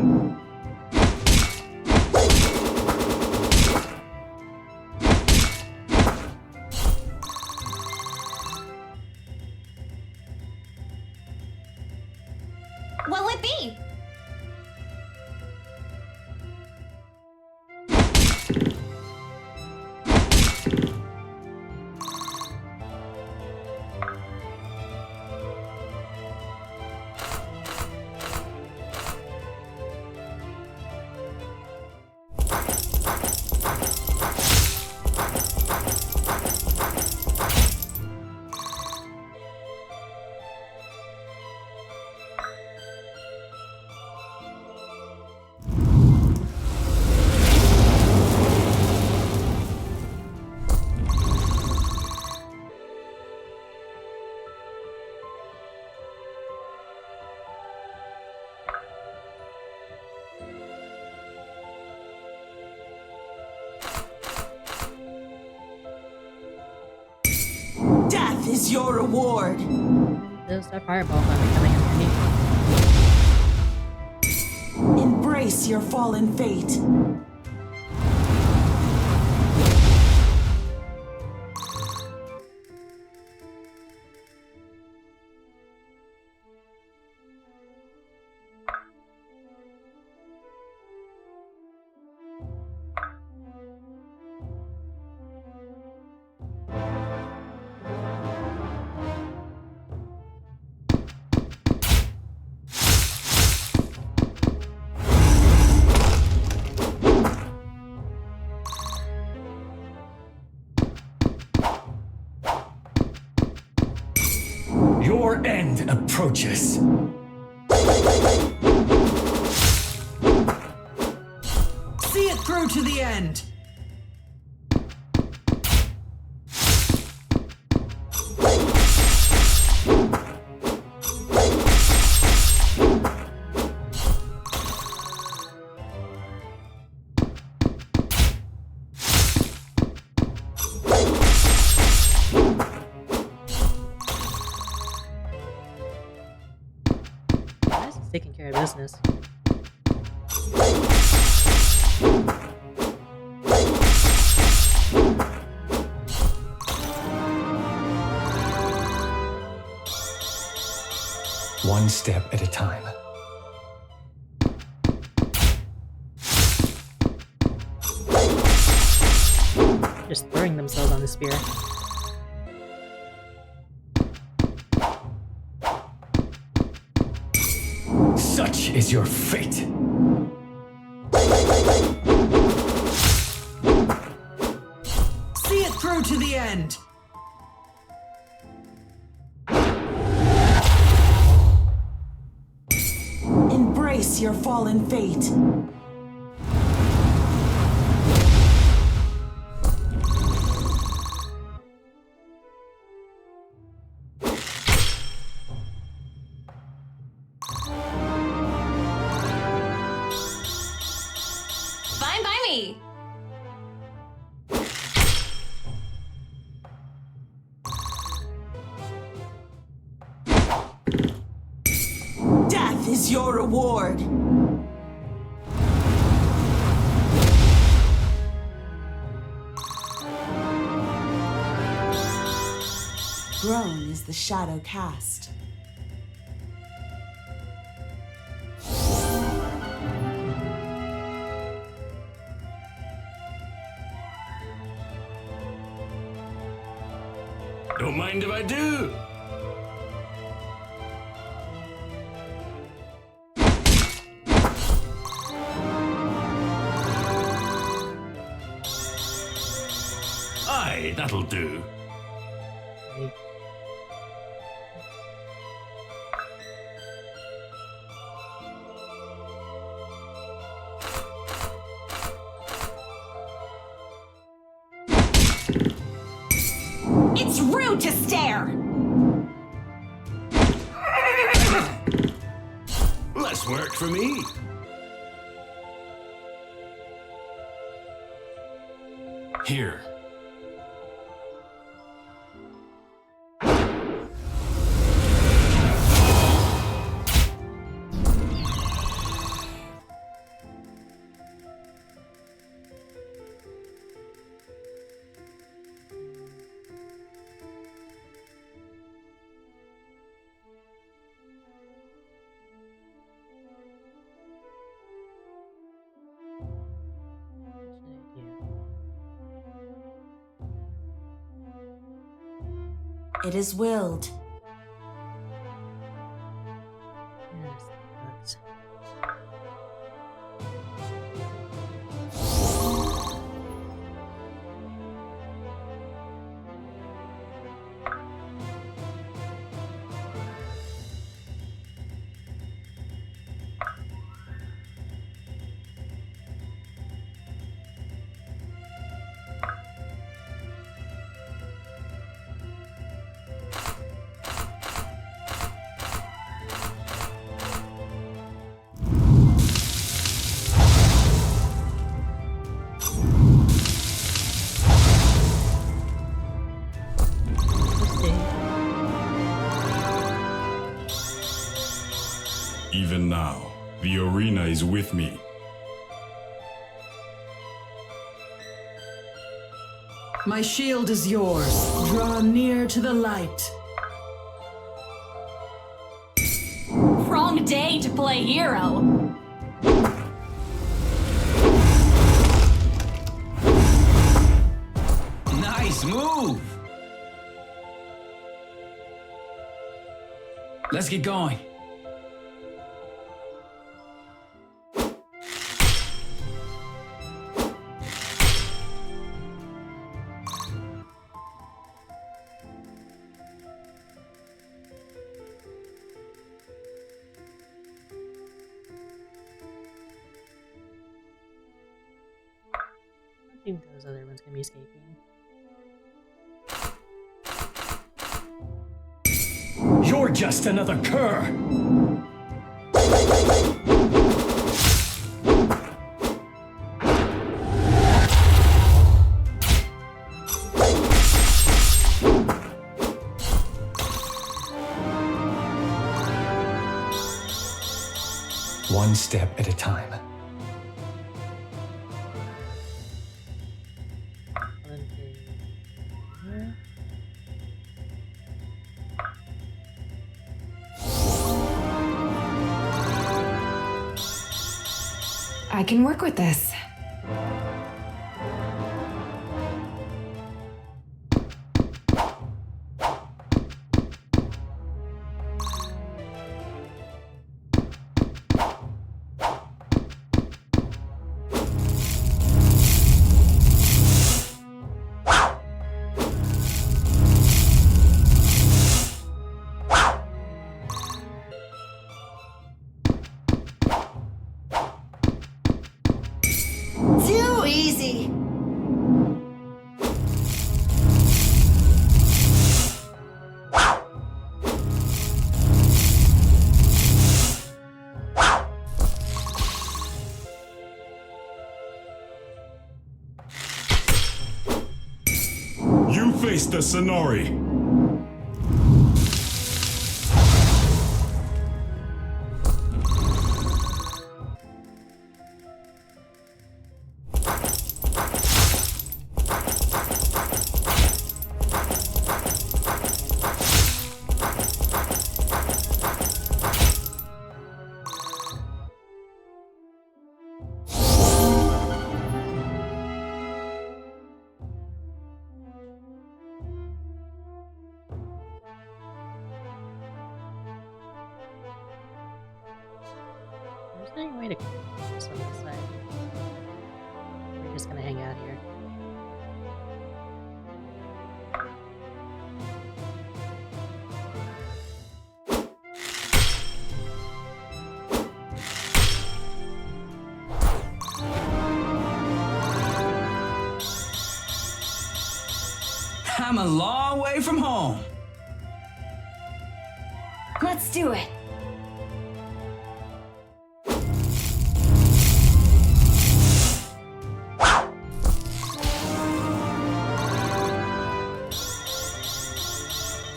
E: What'll it be?
K: Death is your reward.
A: There's that fireball finally coming underneath.
K: Embrace your fallen fate.
C: Your end approaches.
B: See it through to the end.
A: Nice, he's taking care of business.
C: One step at a time.
A: Just throwing themselves on the spear.
C: Such is your fate.
B: See it through to the end.
K: Embrace your fallen fate.
E: Fine by me.
K: Death is your reward. Grown is the shadow cast.
D: Don't mind if I do. Aye, that'll do.
A: Right.
E: It's rude to stare.
D: Less work for me.
H: Here.
K: It is willed.
A: Yes, that's-
G: Even now, the arena is with me,
B: My shield is yours. Draw near to the light.
E: Wrong day to play hero.
J: Nice move! Let's get going.
L: I think those other ones can be escaping.
C: You're just another cur! One step at a time.
I: I can work with this.
E: Too easy.
G: You face the Sonori.
L: There's no way to close this on this side. We're just gonna hang out here.
J: I'm a long way from home.
E: Let's do it.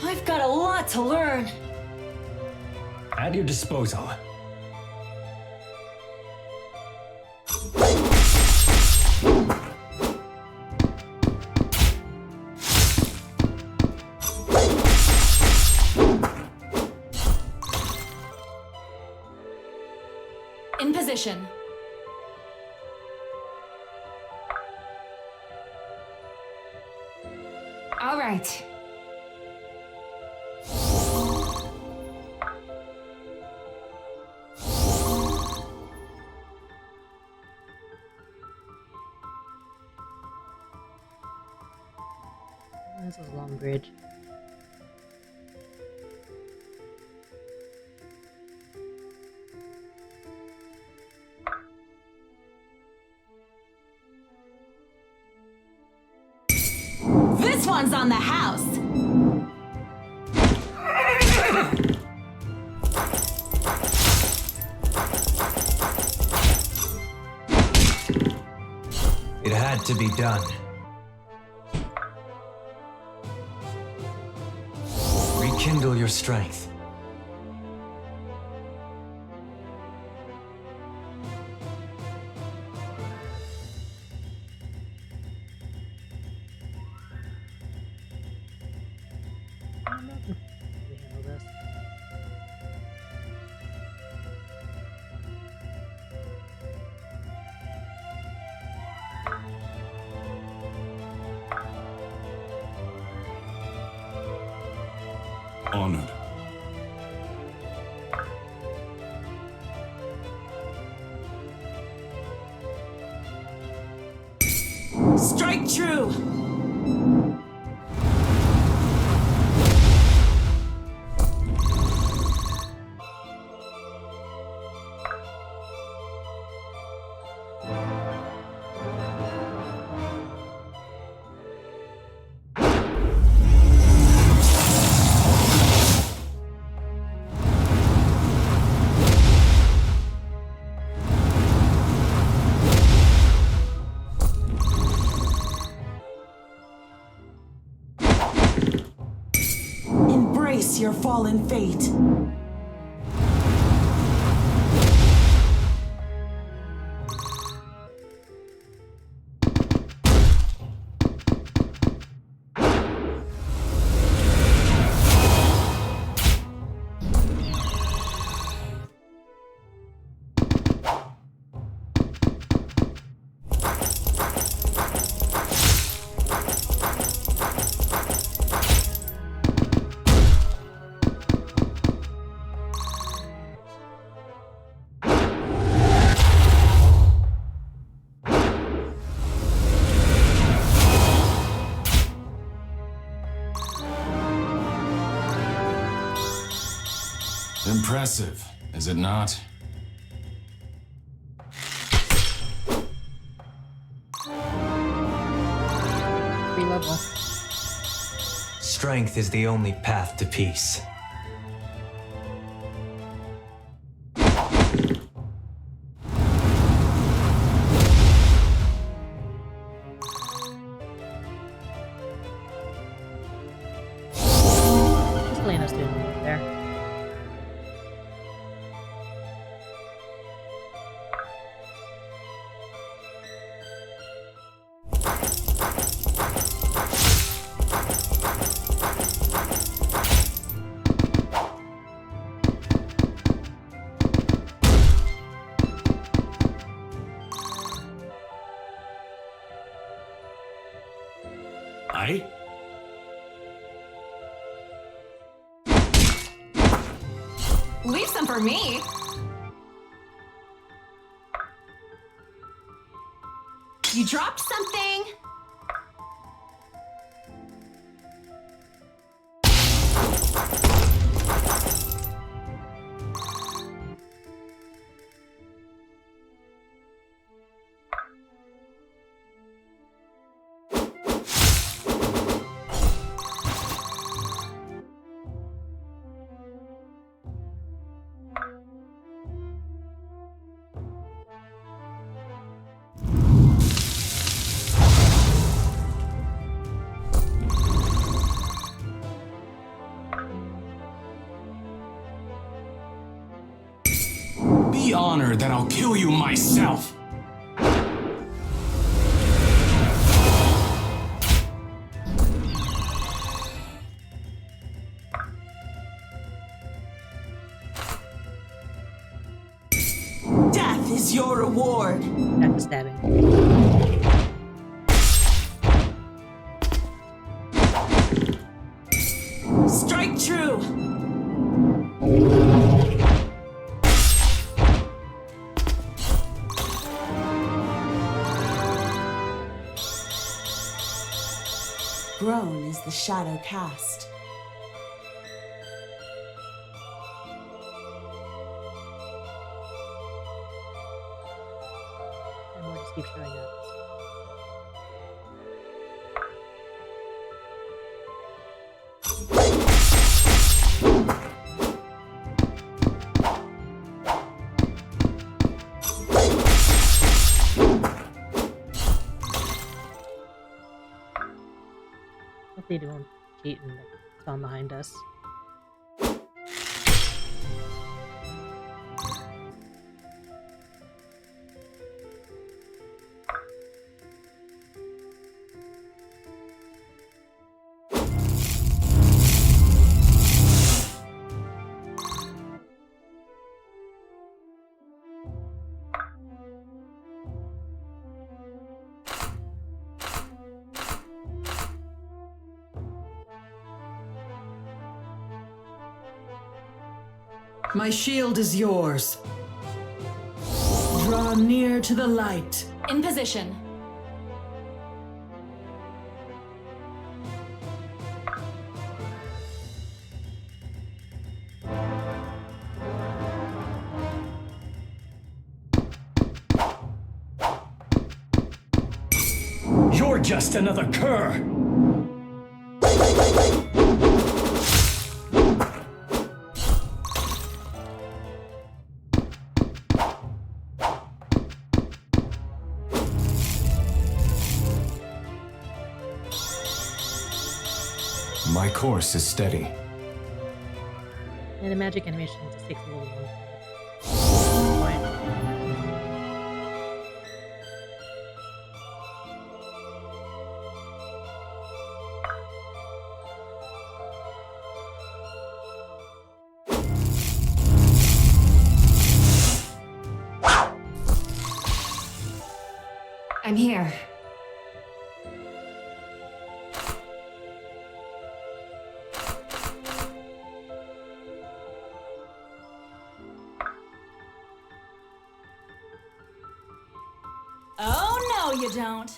E: I've got a lot to learn.
C: At your disposal.
E: In position.
I: All right.
L: This is a long bridge.
E: This one's on the house.
J: It had to be done.
C: Rekindle your strength.
A: combat and we handle this.
G: Honored.
B: Strike true! Embrace your fallen fate.
H: Impressive, is it not?
A: Free level.
C: Strength is the only path to peace.
A: What's Lena's doing there?
D: Aye?
E: Leave some for me. You dropped something?
H: Be honored that I'll kill you myself.
B: Death is your reward.
A: Back to stabbing.
B: Strike true. Grown is the shadow cast.
A: And more just keep showing up. Hopefully they won't cheat and like spawn behind us.
B: My shield is yours. Draw near to the light.
E: In position.
D: You're just another cur!
H: My course is steady.
L: And the magic animation just takes a little longer.
I: I'm here.
E: Oh, no, you don't.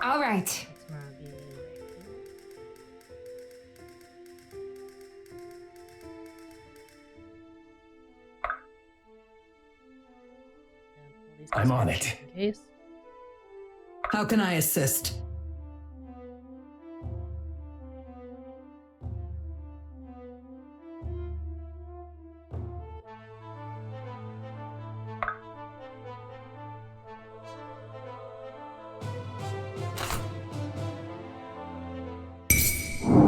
I: All right.
L: It's gonna be right here.
D: I'm on it.
L: In case.
B: How can I assist?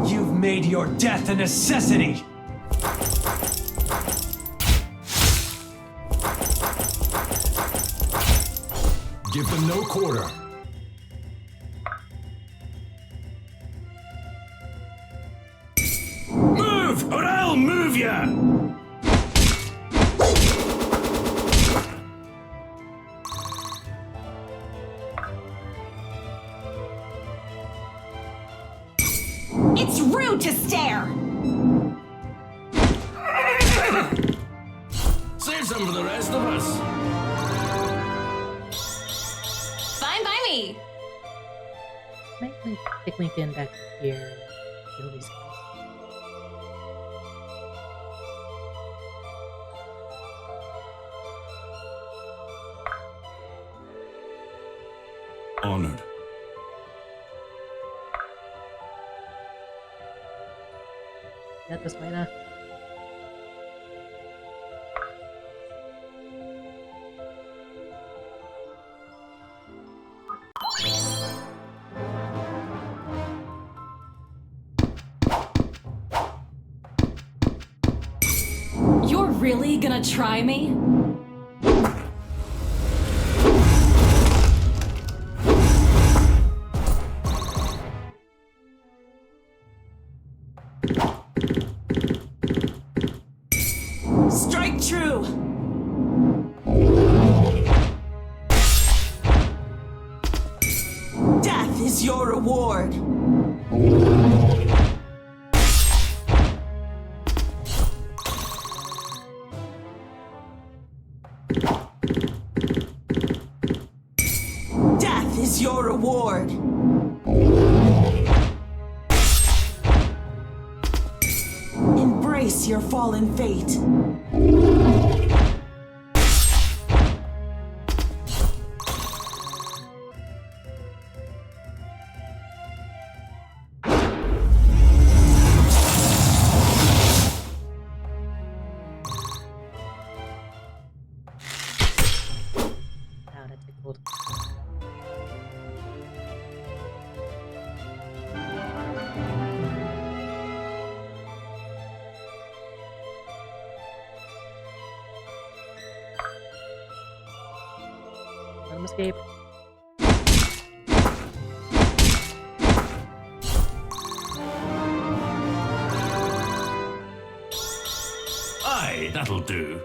C: You've made your death a necessity!
H: Give them no quarter.
D: Move, or I'll move ya!
E: It's rude to stare!
D: Save some for the rest of us.
E: Fine by me.
L: Might take LinkedIn back here and kill these guys.
G: Honored.
L: Yeah, this way now.
E: You're really gonna try me?
K: Strike true! Death is your reward! Death is your reward! Embrace your fallen fate.
L: Now that tickled. Let him escape.
D: Aye, that'll do.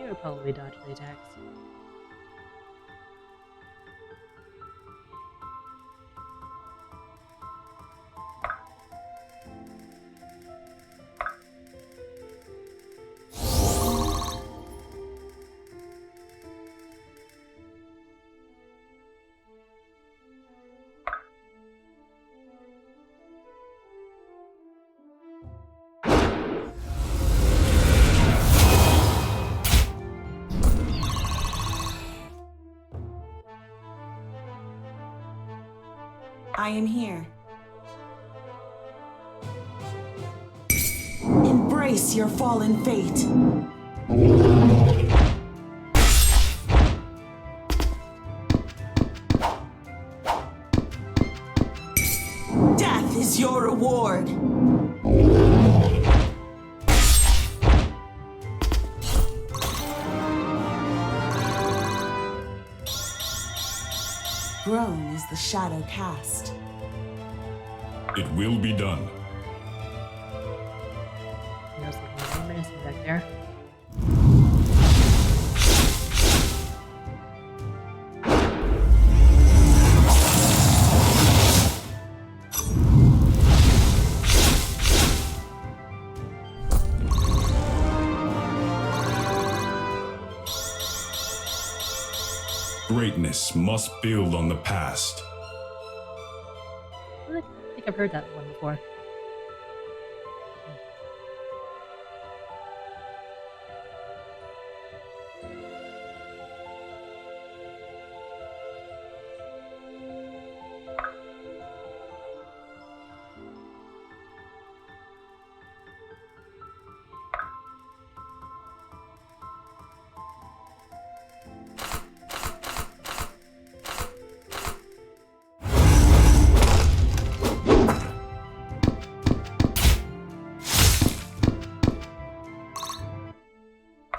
A: They would probably dodge the attacks.
K: I am here. Embrace your fallen fate. Death is your reward. Grown is the shadow cast.
G: It will be done.
A: There's like one medicine back there.
G: Greatness must build on the past.
A: I think I've heard that one before.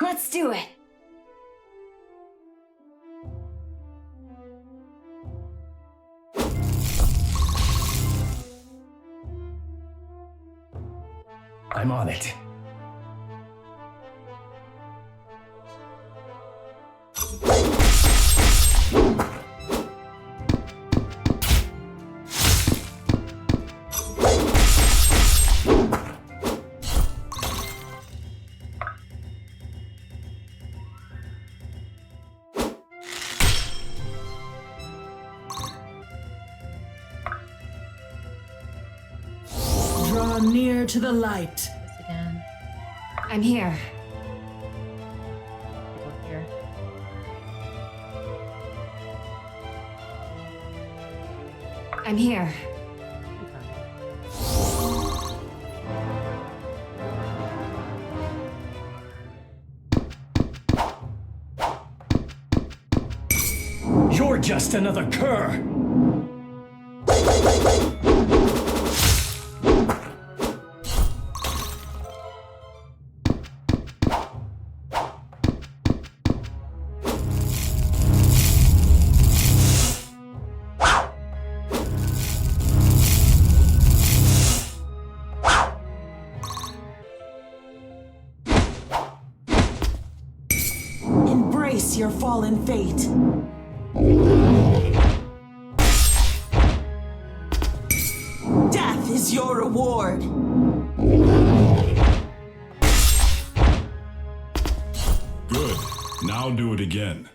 F: Let's do it.
D: I'm on it.
B: Draw near to the light.
A: Sit down.
I: I'm here.
A: Go here.
I: I'm here.
D: You're just another cur!
K: Embrace your fallen fate. Death is your reward.
G: Good. Now do it again.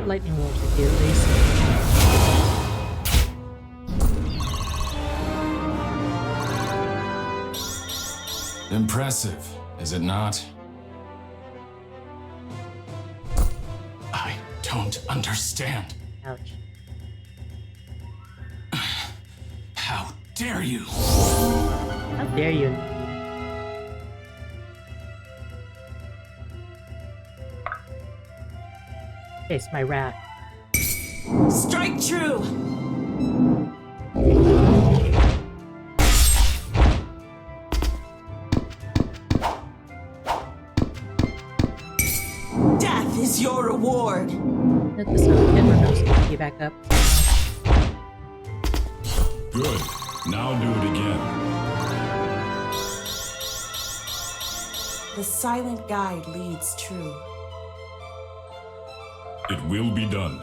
A: Lightning won't hit you at least.
H: Impressive, is it not? I don't understand.
A: Ouch.
H: How dare you?
A: How dare you indeed. Face my wrath.
K: Strike true.
A: back up.
G: Good. Now do it again.
K: The silent guide leads true.
G: It will be done.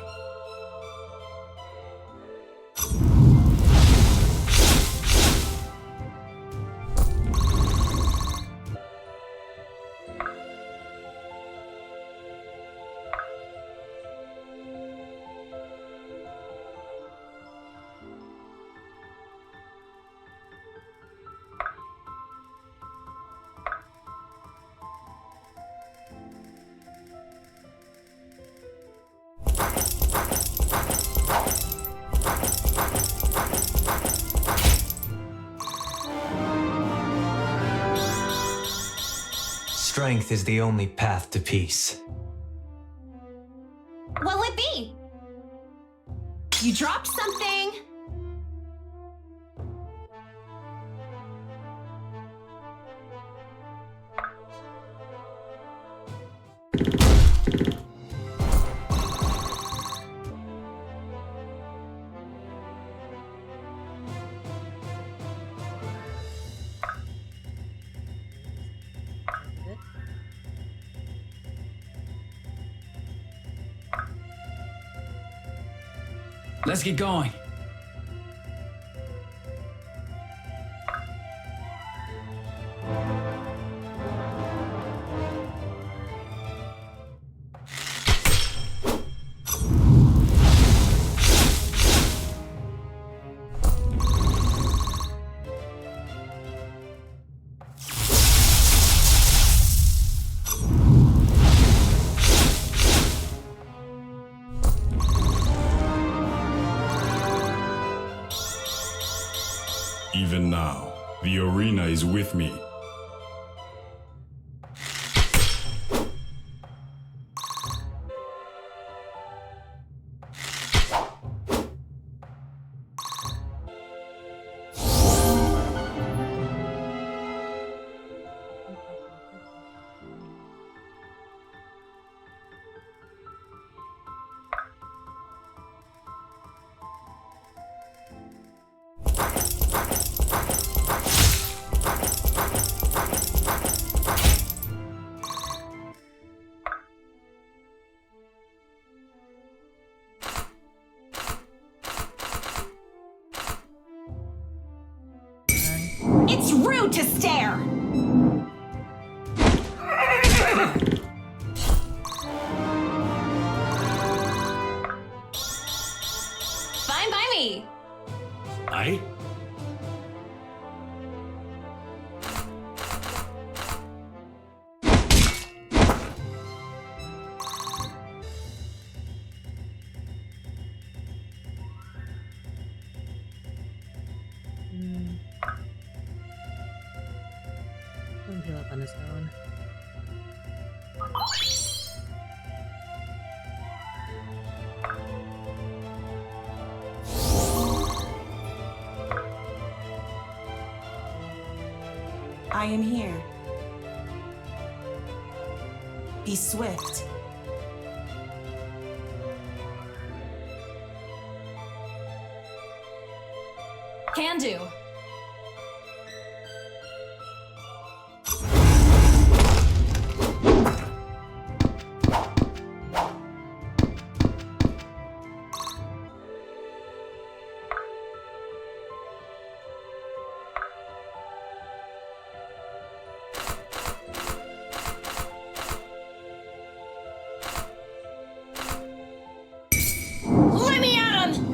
J: Strength is the only path to peace.
E: What'll it be? You dropped something.
J: Let's get going.
G: Even now, the arena is with me.
E: It's rude to stare! Fine by me.
D: Aye?
A: He'll heal up on his own.
K: I am here. Be swift.
E: Can do. Let me at him!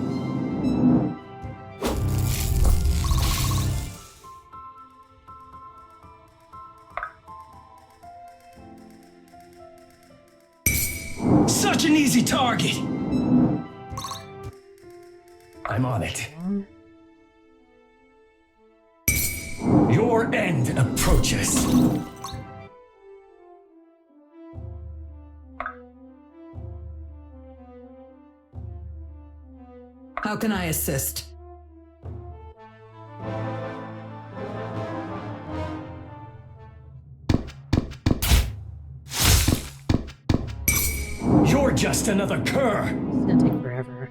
D: Such an easy target! I'm on it. Your end approaches.
B: How can I assist?
D: You're just another cur!
A: It's gonna take forever. forever.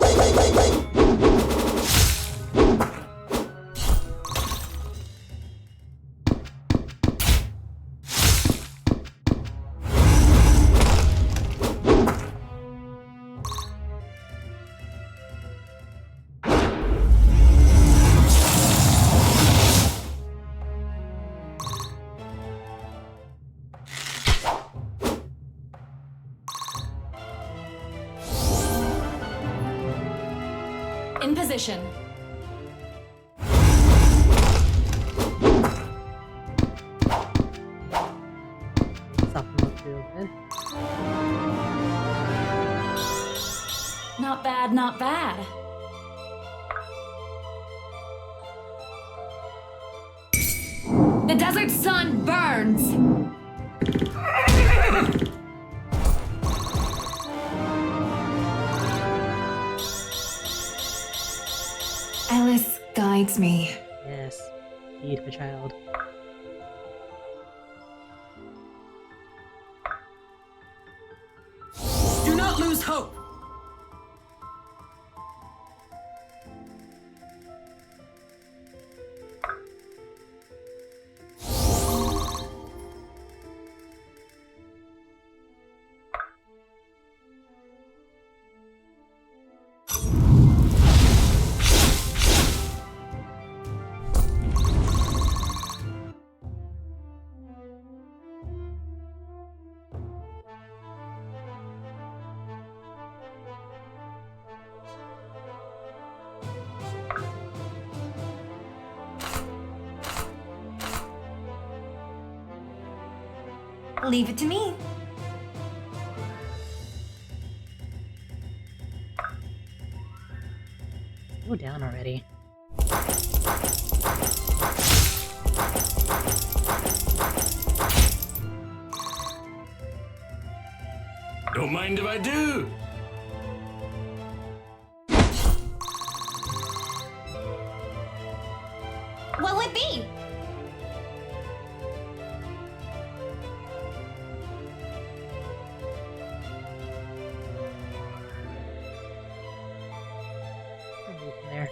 E: In position.
A: Soften up a little bit.
E: Not bad, not bad. The desert sun burns!
I: Alice guides me.
A: Yes, feed my child.
B: Do not lose hope.
F: Leave it to me.
A: Go down already.
D: Don't mind if I do.
F: What'll it be?
A: Move from there.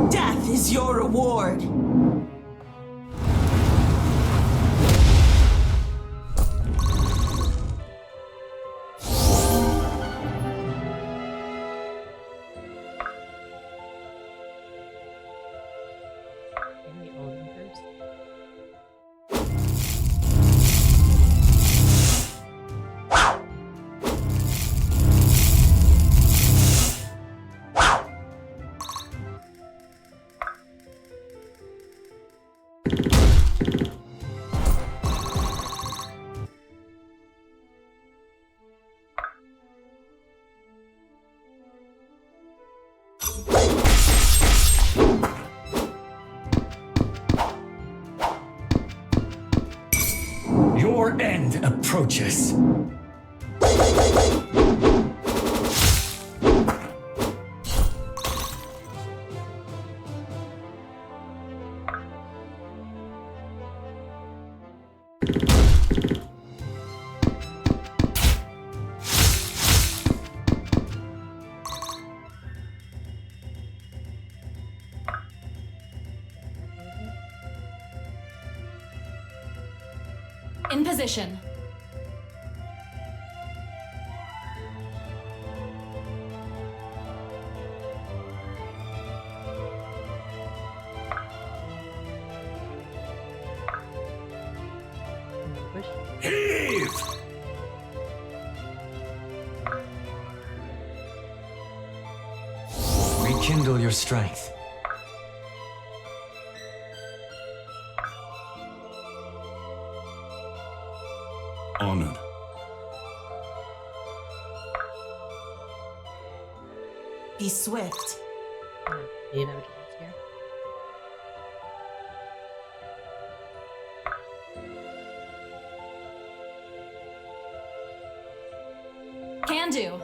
K: Death is your reward.
A: In the old first.
D: Your end approaches.
E: In position.
A: Push.
D: Heave!
J: Rekindle your strength.
G: Honored.
K: Be swift.
A: Do you have a chance here?
E: Can do.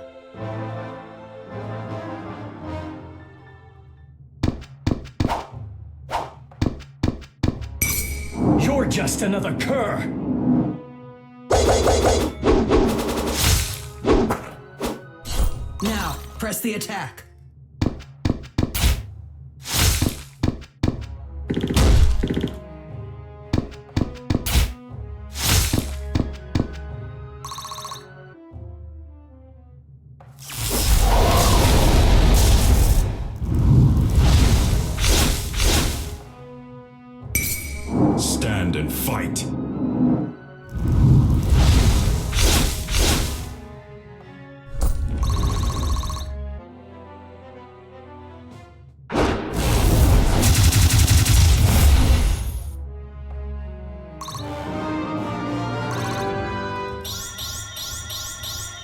D: Your
C: just another cur.
B: Now, press the attack.
G: Stand and fight.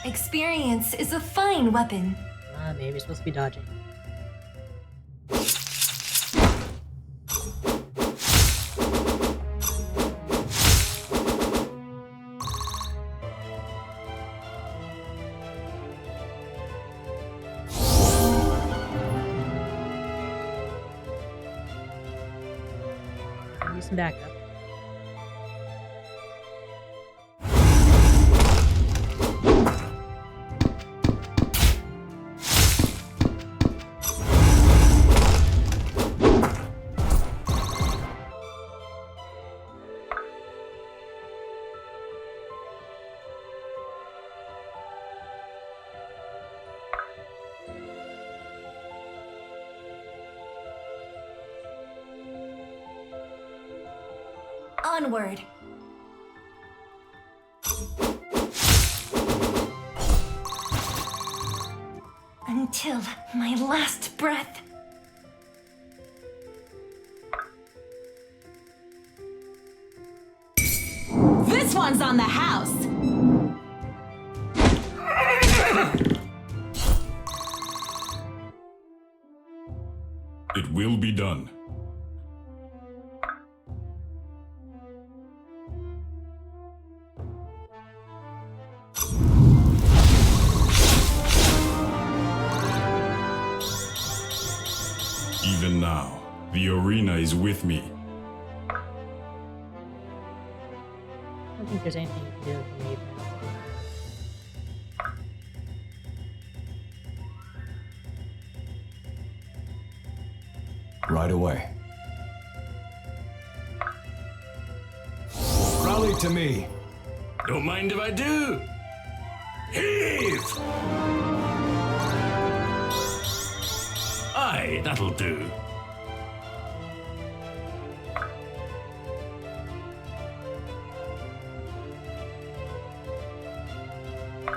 F: Experience is a fine weapon.
A: Maybe you're supposed to be dodging. Use some backup.
F: Onward. Until my last breath.
K: This one's on the house!
G: It will be done. Even now, the arena is with me.
A: I don't think there's anything you can do for me.
C: Right away. Rally to me.
D: Don't mind if I do. Heave! Aye, that'll do.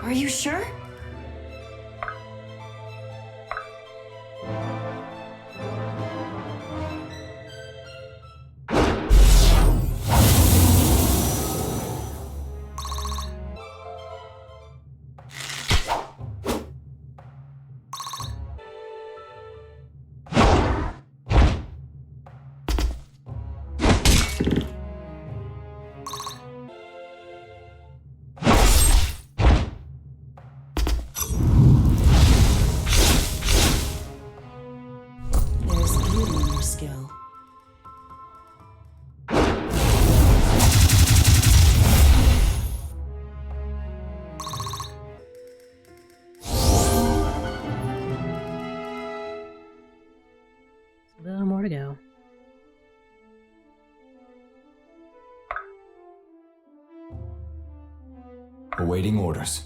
F: Are you sure?
K: There's beauty in your skill.
A: A little more to go.
C: Awaiting orders.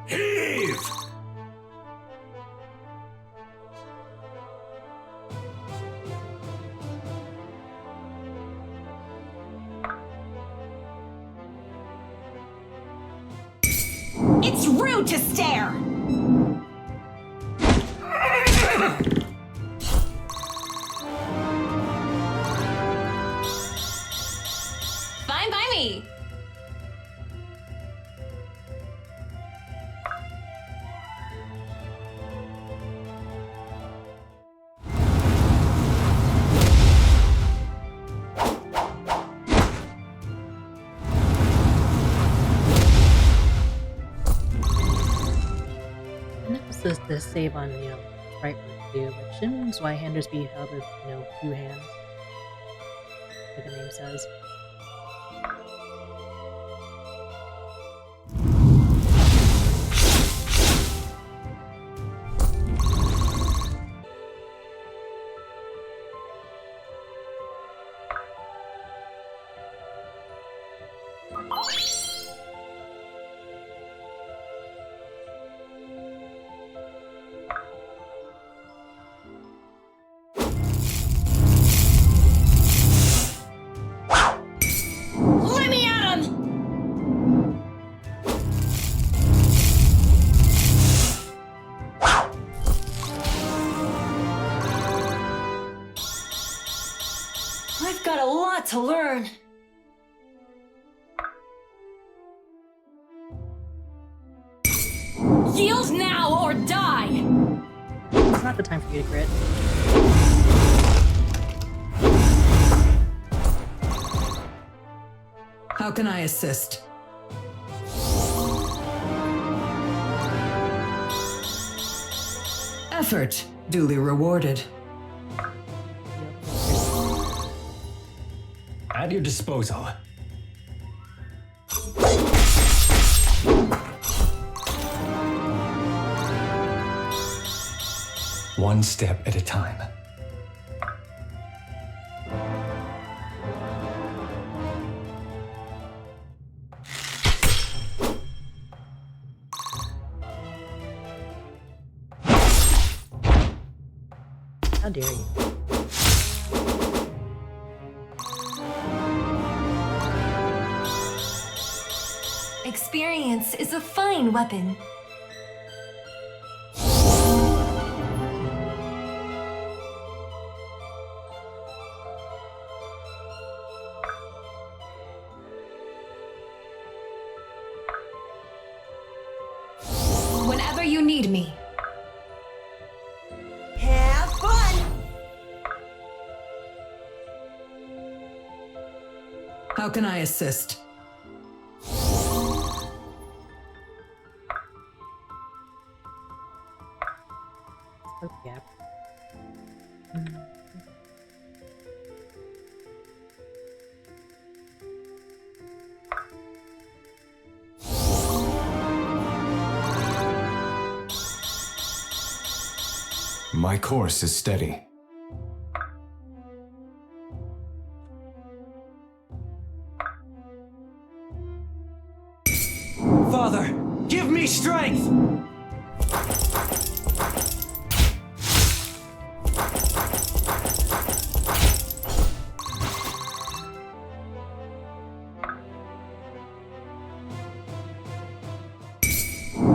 D: Heave!
K: It's rude to stare!
E: Fine by me.
A: And that was the save on, right word to let Shin's Y-handers be held with, two hands, like the name says.
E: Let me at him! I've got a lot to learn. Yield now or die!
A: It's not the time for you to crit.
B: How can I assist? Effort duly rewarded.
C: At your disposal. One step at a time.
A: How dare you?
F: Experience is a fine weapon. Whenever you need me.
K: Have fun!
B: How can I assist?
A: Yeah.
C: My course is steady.
J: Father, give me strength!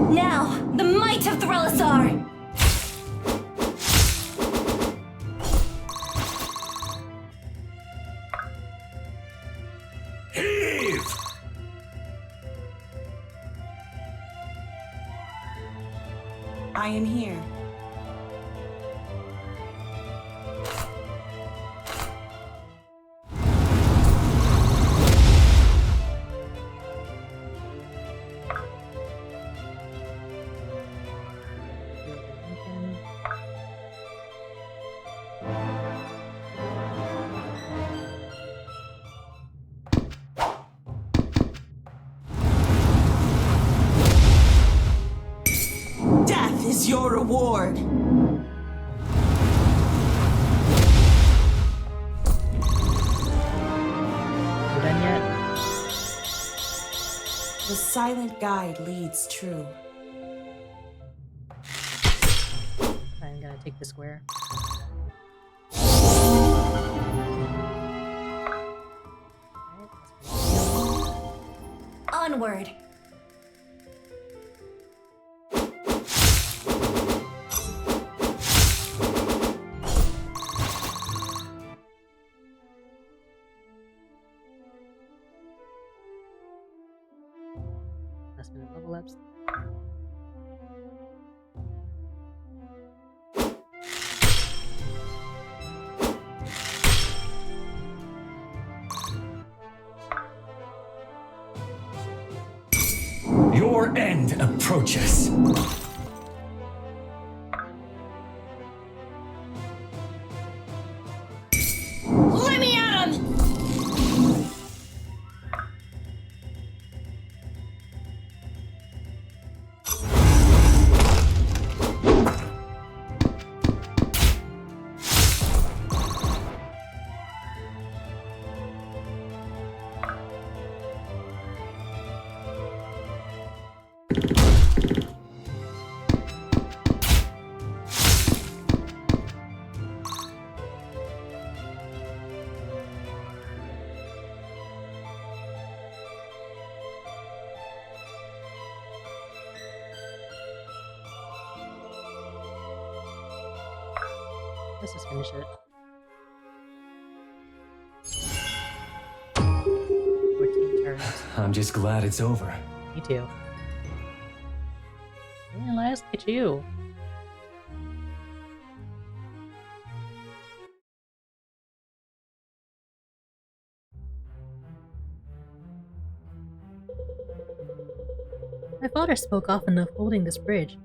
E: Now, the might of Threllasar!
D: Heave!
K: I am here. Death is your reward.
A: You done yet?
K: The silent guide leads true.
A: I'm gonna take the square.
E: Onward!
A: Must be the level ups.
C: Your end approaches.
L: Let's just finish it. 14 turns.
C: I'm just glad it's over.
L: Me too. Hey, Elias, look at you. My father spoke often of holding this bridge.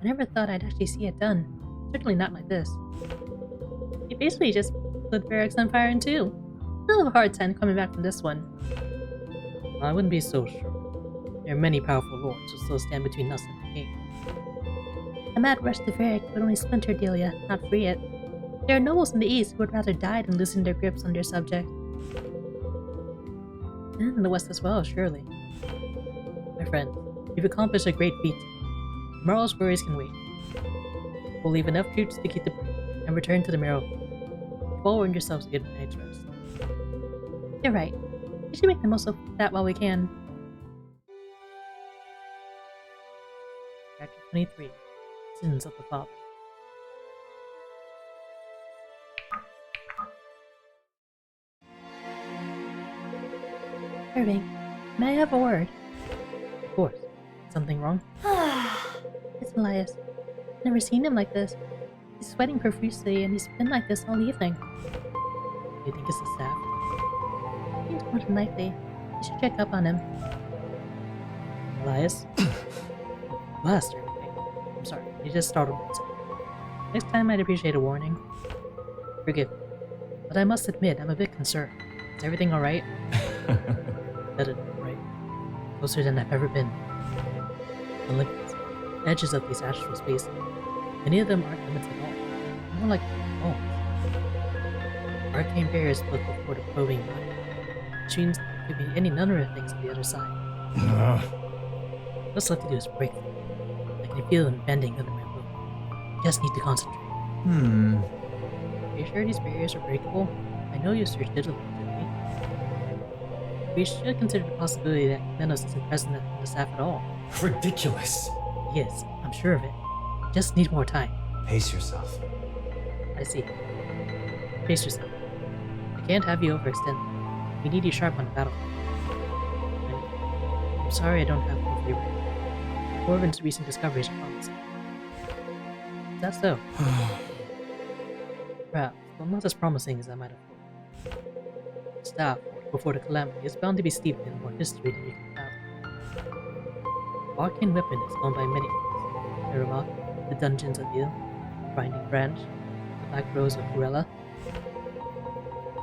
L: I never thought I'd actually see it done. Certainly not like this. He basically just lit barracks on fire in two. I'll have a hard time coming back from this one.
A: I wouldn't be so sure. There are many powerful lords who still stand between us and the king.
L: A mad rush to Varric would only splinter Delia, not free it. There are nobles in the east who would rather die than loosen their grips on their subject.
A: And in the west as well, surely. My friend, you've accomplished a great feat. Tomorrow's worries can wait. We'll leave enough troops to keep the bridge and return to the Marrow. You've all earned yourselves a good night's rest.
L: You're right. We should make the most of that while we can.
A: Chapter 23. Sins of the Father.
L: Irving, may I have a word?
A: Of course. Something wrong?
L: It's Elias. I've never seen him like this. He's sweating profusely and he's been like this all evening.
A: Do you think it's the staff?
L: Seems more than likely. You should check up on him.
A: Elias? Blast or anything. I'm sorry, you just startled me. Next time I'd appreciate a warning. Forgive me. But I must admit, I'm a bit concerned. Is everything alright? Better than right. Closer than I've ever been. The limits, edges of these astral spaces. Many of them aren't limits at all. More like walls. Arcane barriers look before the probing mind. Machines that could be any number of things on the other side. What's left to do is break them. I can feel them bending under my will. Just need to concentrate. Are you sure these barriers are breakable? I know you searched diligently. We should consider the possibility that Menos isn't present in the staff at all.
C: Ridiculous.
A: Yes, I'm sure of it. Just need more time.
C: Pace yourself.
A: I see. Pace yourself. I can't have you overextend. We need you sharp on the battlefield. I'm sorry I don't have proof for you right now. Corvin's recent discoveries are promising. Is that so? Perhaps, but not as promising as I might have hoped. The staff, before the calamity, is bound to be steeped in more history than you can fathom. Arcane weapon is known by many names. Irma, the Dungeons of Il, the Binding Branch, the Black Rose of Corella.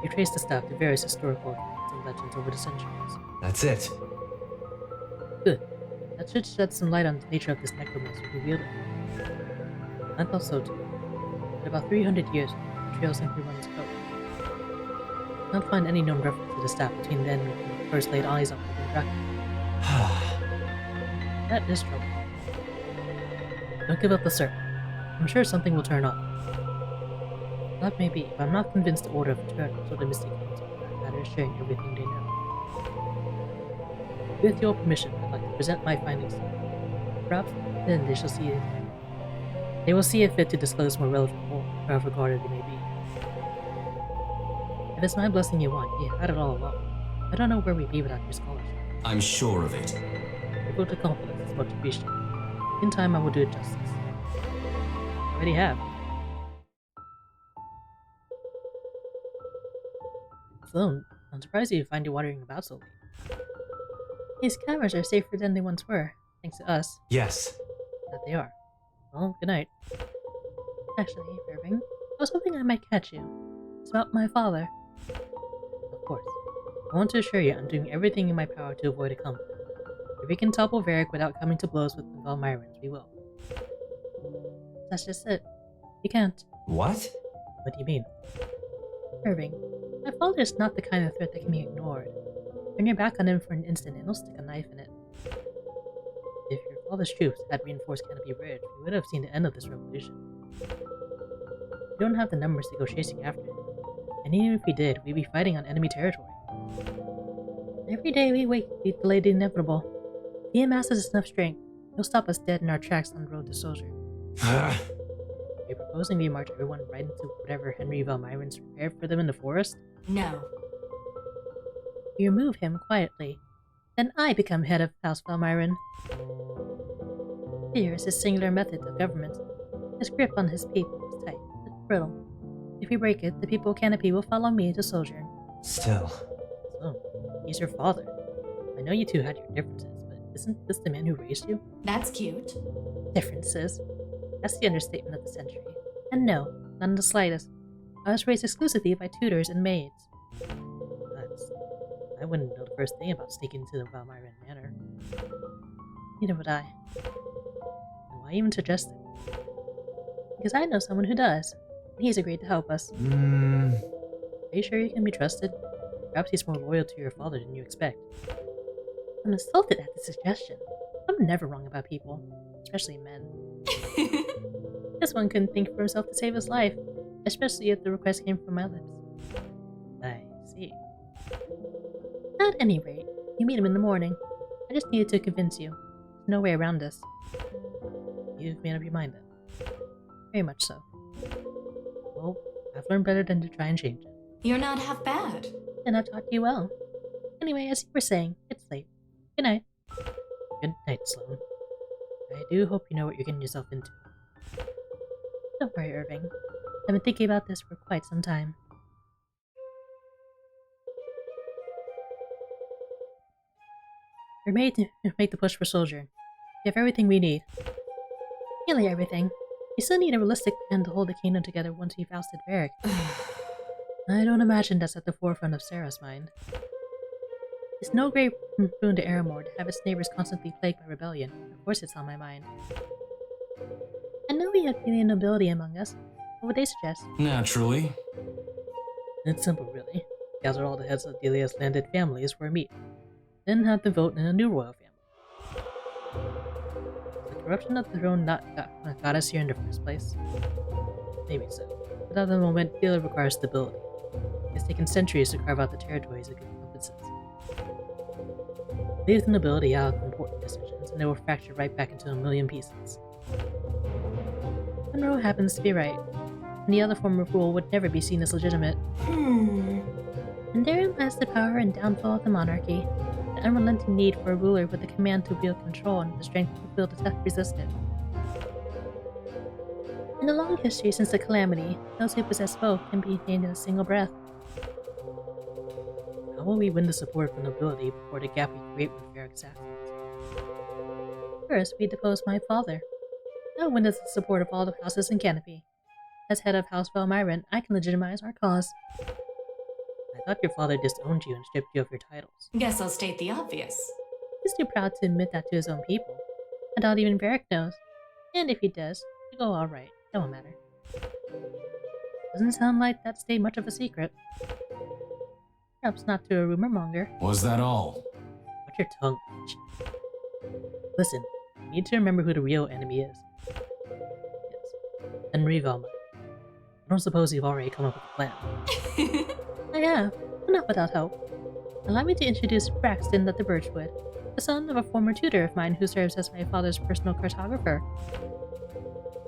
A: You trace the staff to various historical accounts and legends over the centuries.
C: That's it.
A: Good. That should shed some light on the nature of this necromancer who wielded it. I thought so too. In about 300 years, the trail simply runs coast. I can't find any known reference to the staff between then and when we first laid eyes on it in Draken. That is trouble. Don't give up the search. I'm sure something will turn up. That may be, but I'm not convinced the Order of Eternals or the Mystic Council for that matter is sharing everything they know. With your permission, I'd like to present my findings to you. Perhaps then they shall see it. They will see it fit to disclose more relevant lore, however guarded they may be. If it's my blessing you want, you had it all along. I don't know where we'd be without your scholarship.
H: I'm sure of it.
A: Your vote of confidence is much appreciated. In time, I will do it justice. I already have. Sloan, I'm surprised you find you wandering about so late.
L: These caverns are safer than they once were, thanks to us.
C: Yes.
A: That they are. Well, good night.
L: Actually, Irving, I was hoping I might catch you. It's about my father.
A: Of course. I want to assure you I'm doing everything in my power to avoid a conflict. If we can topple Varric without coming to blows with the Valmyrans, we will.
L: That's just it. You can't.
C: What?
A: What do you mean?
L: Irving, my father is not the kind of threat that can be ignored. Turn your back on him for an instant and he'll stick a knife in it.
A: If your father's troops had reinforced Canopy Bridge, we would have seen the end of this revolution. We don't have the numbers to go chasing after him, and even if we did, we'd be fighting on enemy territory.
L: Every day we wait, we delay the inevitable. If he amasses enough strength, he'll stop us dead in our tracks on the road to Soldier.
A: You're you proposing we march everyone right into whatever Henry Valmyron's prepared for them in the forest?
E: No.
A: You remove him quietly. Then I become head of House Valmyron. Fear is his singular method of government. His grip on his people is tight, but brittle. If we break it, the people of Canopy will follow me to Sojourn.
C: Still.
A: So, he's your father. I know you two had your differences, but isn't this the man who raised you?
E: That's cute.
A: Differences? That's the understatement of the century. And no, not in the slightest. I was raised exclusively by tutors and maids. I wouldn't know the first thing about sneaking into the Valmyron Manor. Neither would I. And why even suggest it? Because I know someone who does. And he's agreed to help us. Are you sure you can be trusted? Perhaps he's more loyal to your father than you expect. I'm insulted at the suggestion. I'm never wrong about people, especially men. This one couldn't think for himself to save his life, especially if the request came from my lips. I see. At any rate, you meet him in the morning. I just needed to convince you. There's no way around this. You've made up your mind then. Very much so. Well, I've learned better than to try and change it.
E: You're not half bad.
A: And I've taught you well. Anyway, as you were saying, it's late. Good night. Good night, Sloane. I do hope you know what you're getting yourself into. Don't worry, Irving. I've been thinking about this for quite some time. We're made to make the push for Sojourn. We have everything we need. Nearly everything. We still need a realistic plan to hold the kingdom together once we've ousted Varric. I don't imagine that's at the forefront of Sarah's mind. It's no great boon to Aramore to have its neighbors constantly plagued by rebellion. Of course it's on my mind. I know we have alien nobility among us. What would they suggest?
H: Naturally.
A: It's simple, really. Gather all the heads of Delia's landed families for a meet. Then have them vote in a new royal family. The corruption of the throne got us here in the first place. Maybe so. But at the moment, Delia requires stability. It's taken centuries to carve out the territories it encompasses. Leave the nobility out of important decisions, and they will fracture right back into a million pieces. Monroe happens to be right. Any other form of rule would never be seen as legitimate. And therein lies the power and downfall of the monarchy. The unrelenting need for a ruler with the command to wield control and the strength to will to resist it. In the long history since the Calamity, those who possess both can be named in a single breath. How will we win the support of the nobility before the gap we create with Varric's absence? First, we depose my father. Now win the support of all the houses in Canopy. As head of House Valmyron, I can legitimize our cause. I thought your father disowned you and stripped you of your titles.
E: Guess I'll state the obvious.
A: He's too proud to admit that to his own people. I doubt even Varric knows. And if he does, it'll go alright. It won't matter. Doesn't sound like that stayed much of a secret. Perhaps not to a rumor monger.
H: Was that all?
A: Watch your tongue, bitch. Listen, you need to remember who the real enemy is. Yes, Henry Valmyron. I don't suppose you've already come up with a plan. I have, but not without help. Allow me to introduce Braxton of the Birchwood, the son of a former tutor of mine who serves as my father's personal cartographer.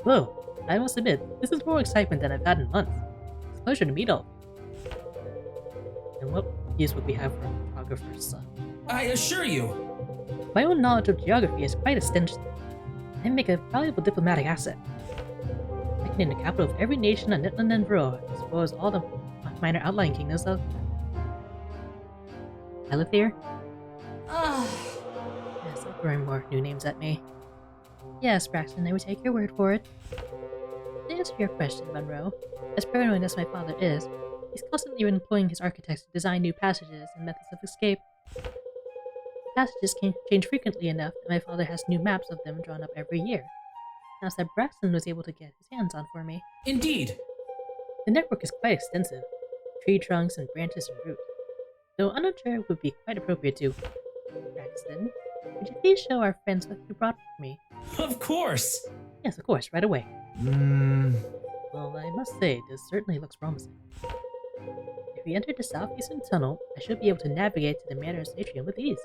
A: Whoa, I must admit, this is more excitement than I've had in months. It's a pleasure to meet all of you. And what use would we have for a cartographer's son?
J: I assure you.
A: My own knowledge of geography is quite extensive. I make a valuable diplomatic asset. I can name the capital of every nation on Nitland and Varroa, as well as all the minor outlying kingdoms of... I live here? Yes, I'm throwing more new names at me. Yes, Braxton, I would take your word for it. To answer your question, Monroe, as paranoid as my father is, he's constantly employing his architects to design new passages and methods of escape. The passages can change frequently enough that my father has new maps of them drawn up every year. Maps that Braxton was able to get his hands on for me.
J: Indeed.
A: The network is quite extensive. Tree trunks and branches and roots. Though I'm not sure it would be quite appropriate to... Braxton, would you please show our friends what you brought for me?
J: Of course.
A: Yes, of course, right away. Well, I must say, this certainly looks promising. If we enter the southeastern tunnel, I should be able to navigate to the manor's atrium with ease.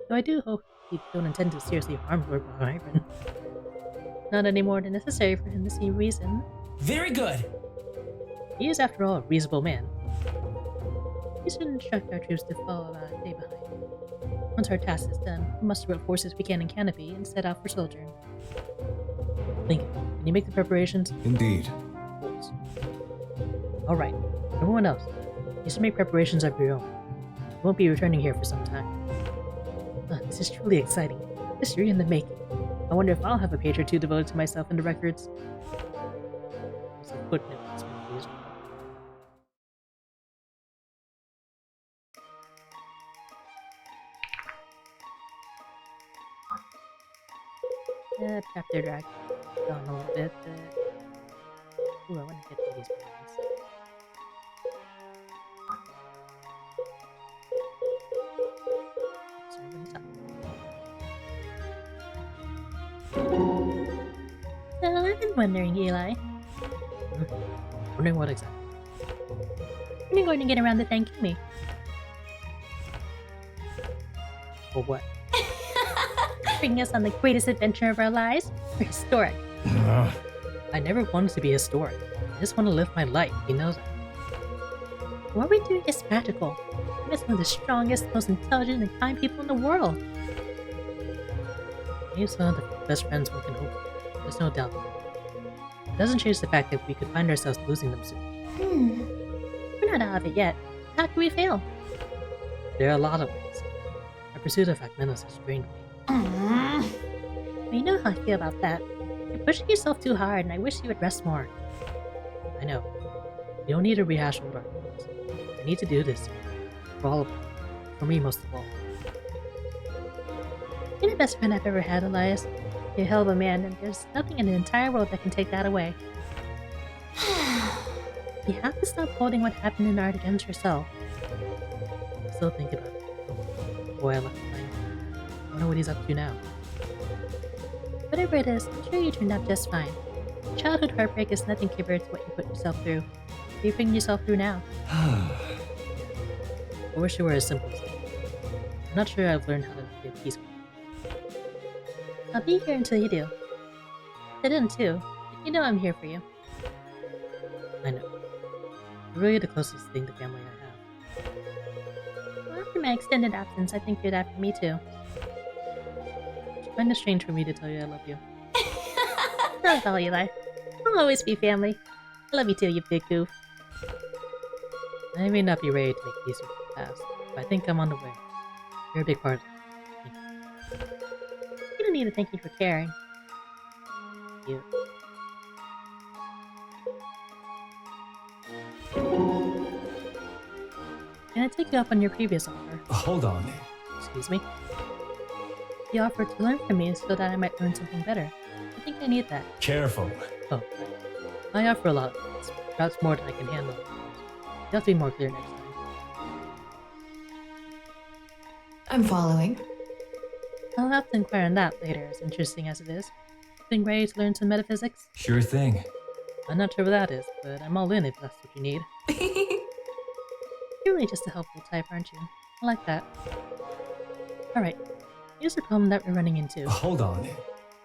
A: Though I do hope he don't intend to seriously harm Lord Byron. Not any more than necessary for him to see reason.
J: Very good.
A: He is, after all, a reasonable man. We should instruct our troops to fall stay behind. Once our task is done, we muster what forces we can in Canopy and set out for Sojourn. Lincoln, can you make the preparations?
C: Indeed.
A: Alright, everyone else, you should make preparations of your own. You won't be returning here for some time. This is truly exciting. History in the making. I wonder if I'll have a page or two devoted to myself and the records. There's a footnote that's been used. Chapter drag down a little bit, but... Ooh, I want to get to these points. Sorry, I'm gonna stop. So, I've been wondering, Eli.
L: Wondering what exactly?
A: When are you going to get around to thanking me?
L: For what?
A: Bringing us on the greatest adventure of our lives? We're historic.
L: I never wanted to be historic. I just want to live my life, he knows that.
A: What we're doing is practical. We're some of the strongest, most intelligent, and kind people in the world.
L: He's one of the best friends one can hope. There's no doubt. It doesn't change the fact that we could find ourselves losing them soon.
A: We're not out of it yet. How can we fail?
L: There are a lot of ways. Our pursuit of Agmenos has drained me.
A: We know how I feel about that. You're pushing yourself too hard, and I wish you would rest more.
L: I know. You don't need to rehash old arguments. I need to do this. For all of them. For me most of all.
A: You're the best friend I've ever had, Elias. You're a hell of a man, and there's nothing in the entire world that can take that away. You have to stop holding what happened in art against yourself.
L: I still think about it. Boy, I left behind. I wonder what he's up to now.
A: Whatever it is, I'm sure you turned out just fine. Childhood heartbreak is nothing compared to what you put yourself through. What are you putting yourself through now?
L: I wish it were as simple as that. I'm not sure I've learned how to be at peace with it.
A: I'll be here until you do. Sit in too. You know I'm here for you.
L: I know. You're really the closest thing to family I have.
A: Well, after my extended absence, I think you're that for me too.
L: It's kind of strange for me to tell you I love you.
A: Not at all, Eli. We'll always be family. I love you too, you big goof.
L: I may not be ready to make peace with the past, but I think I'm on the way. You're a big part of it. Thank you.
A: You don't need to thank me for caring.
L: You.
A: Can I take you up on your previous offer?
C: Hold on.
L: Excuse me?
A: You offered to learn from me so that I might learn something better. I think I need that.
C: Careful.
L: Oh, right. I offer a lot of things, perhaps more than I can handle. You have to be more clear next time.
I: I'm following.
A: I'll have to inquire on that later, as interesting as it is. Feeling ready to learn some metaphysics?
C: Sure thing.
L: I'm not sure what that is, but I'm all in if that's what you need.
A: You're really just a helpful type, aren't you? I like that. Alright, here's the problem that we're running into.
C: Hold on.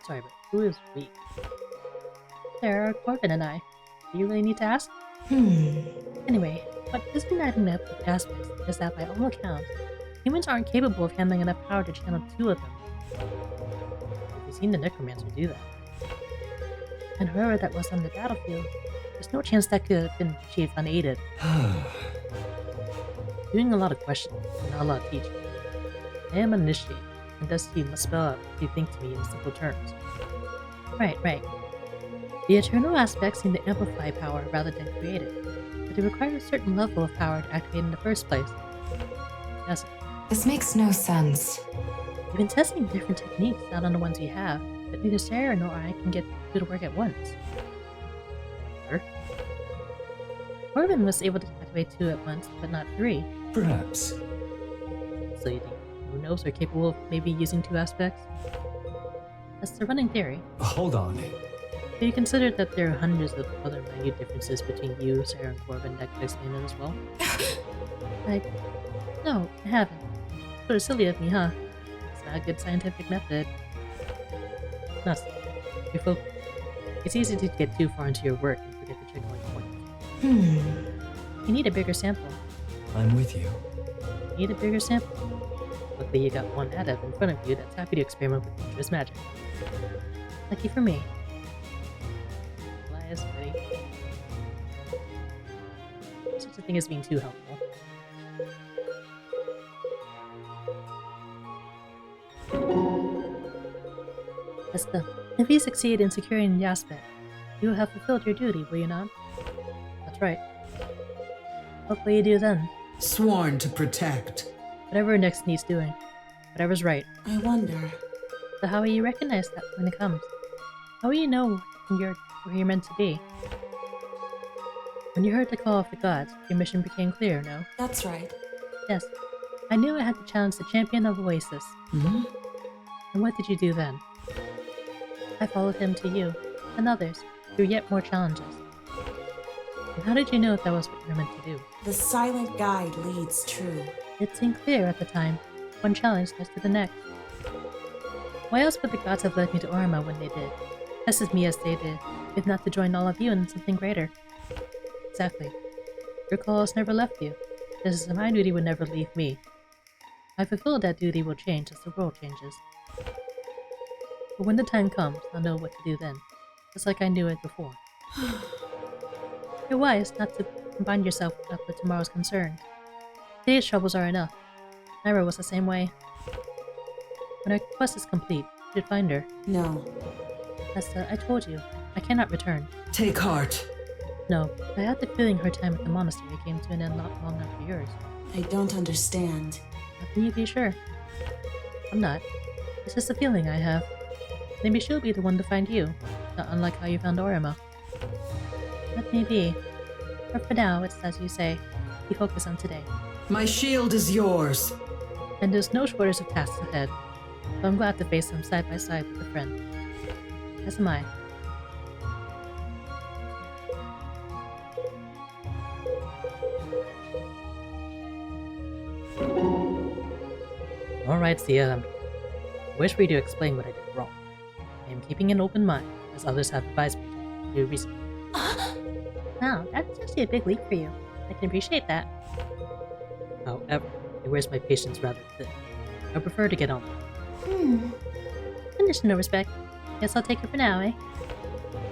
L: Sorry, but who is we?
A: There are Corbin and I. Do you really need to ask? Anyway, what isn't adding up with aspects is that by all accounts, humans aren't capable of handling enough power to channel two of them.
L: We've seen the Necromancer do that.
A: And whoever that was on the battlefield, there's no chance that could have been achieved unaided.
L: Doing a lot of questioning, and not a lot of teaching. I am initiated, and thus you must spell out what you think to me in simple terms.
A: Right. The eternal aspects seem to amplify power rather than create it, but they require a certain level of power to activate in the first place.
L: Yes.
I: This makes no sense.
A: We've been testing different techniques out on the ones we have, but neither Sarah nor I can get two to work at once.
L: Her?
A: Corbin was able to activate two at once, but not three.
C: Perhaps.
L: So you think who knows are capable of maybe using two aspects?
A: That's the running theory.
C: Hold on.
L: Have you considered that there are hundreds of other minute differences between you, Sarah, and Corbin that could explain it as well?
A: No, I haven't. Sort of silly of me, huh? It's not a good scientific method.
L: Not so. You're focused. It's easy to get too far into your work and forget You need a bigger sample.
C: I'm with you.
L: You need a bigger sample. Luckily you got one adept in front of you that's happy to experiment with dangerous magic. Lucky for me. Elias, buddy. Such a thing as being too helpful. Esther, if you succeed in securing the aspect, you will have fulfilled your duty, will you not? That's right. What will you do then?
B: Sworn to protect.
L: Whatever next needs doing. Whatever's right.
K: I wonder.
L: So how will you recognize that when it comes? How will you know when you're where you're meant to be? When you heard the call of the gods, your mission became clear, no?
K: That's right.
L: Yes. I knew I had to challenge the champion of Oasis.
B: Hmm?
L: And what did you do then? I followed him to you, and others, through yet more challenges. And how did you know that was what you were meant to do?
K: The silent guide leads true.
L: It seemed clear at the time. One challenge led to the next. Why else would the gods have led me to Orma when they did? Tested me as they did, if not to join all of you in something greater. Exactly. Your call has never left you, just as my duty would never leave me. I fulfilled that duty will change as the world changes. But when the time comes, I'll know what to do then, just like I knew it before. You're wise not to combine yourself up with tomorrow's concerns. Today's troubles are enough. Naira was the same way. When our quest is complete, you should find her.
K: No.
L: Esther, I told you, I cannot return.
B: Take heart.
L: No, I had the feeling her time at the monastery came to an end not long after yours.
K: I don't understand.
L: How can you be sure? I'm not. It's just a feeling I have. Maybe she'll be the one to find you, not unlike how you found Orima. That may be. But for now, it's as you say. We focus on today.
B: My shield is yours.
L: And there's no shortage of tasks ahead. So I'm glad to face them side by side with a friend. As am I. Alright, Sia. I wish for you to explain what I did wrong. I am keeping an open mind, as others have advised me to do recently. Wow, that's actually a big leap for you. I can appreciate that. However, it wears my patience rather thin. I prefer to get on with it. Conditional respect. Guess I'll take it for now, eh?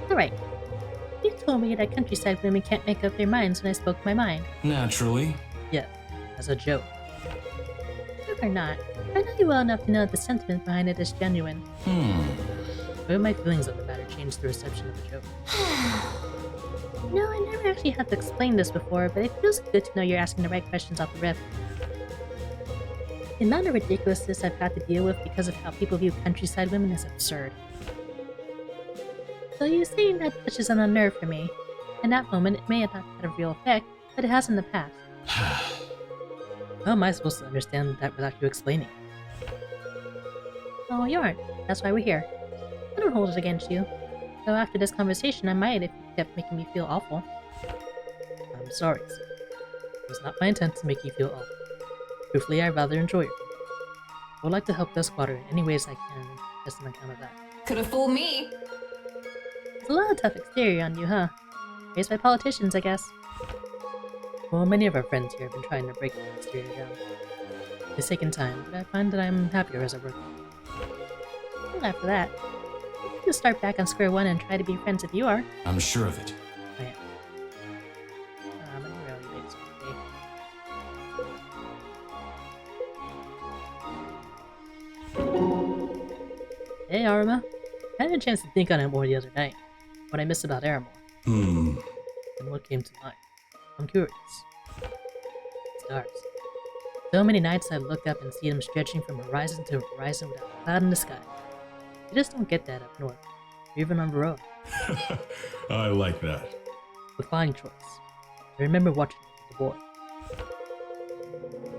L: Alright. You told me that countryside women can't make up their minds when I spoke my mind.
H: Naturally.
L: Yes, as a joke. Or not. I know you well enough to know that the sentiment behind it is genuine. Where my feelings on the matter change the reception of the joke. No, I never actually had to explain this before, but it feels good to know you're asking the right questions off the rip. The amount of ridiculousness I've had to deal with because of how people view countryside women is absurd. So you saying that touches on a nerve for me. In that moment, it may have not had a real effect, but it has in the past. How am I supposed to understand that without you explaining? Oh, you aren't. That's why we're here. I don't hold it against you. Though after this conversation, I might if you kept making me feel awful. I'm sorry, sir. It was not my intent to make you feel awful. Truthfully, I rather enjoy it. I would like to help the squatter in any ways I can, just on account of that.
F: Could've fooled me.
L: It's a lot of tough exterior on you, huh? Raised by politicians, I guess. Well, many of our friends here have been trying to break the exterior down. It's taken time, but I find that I'm happier as I work. Well, after that, you can start back on square one and try to be friends if you are.
H: I'm sure of it.
L: I am. I'm gonna really make this okay. Hey, Arima. I had a chance to think on it more the other night. What I missed about Aramor. And what came to mind. I'm curious. Stars. So many nights I've looked up and see them stretching from horizon to horizon without a cloud in the sky. You just don't get that up north, or even on the road.
G: I like that.
L: A fine choice. I remember watching it as a boy.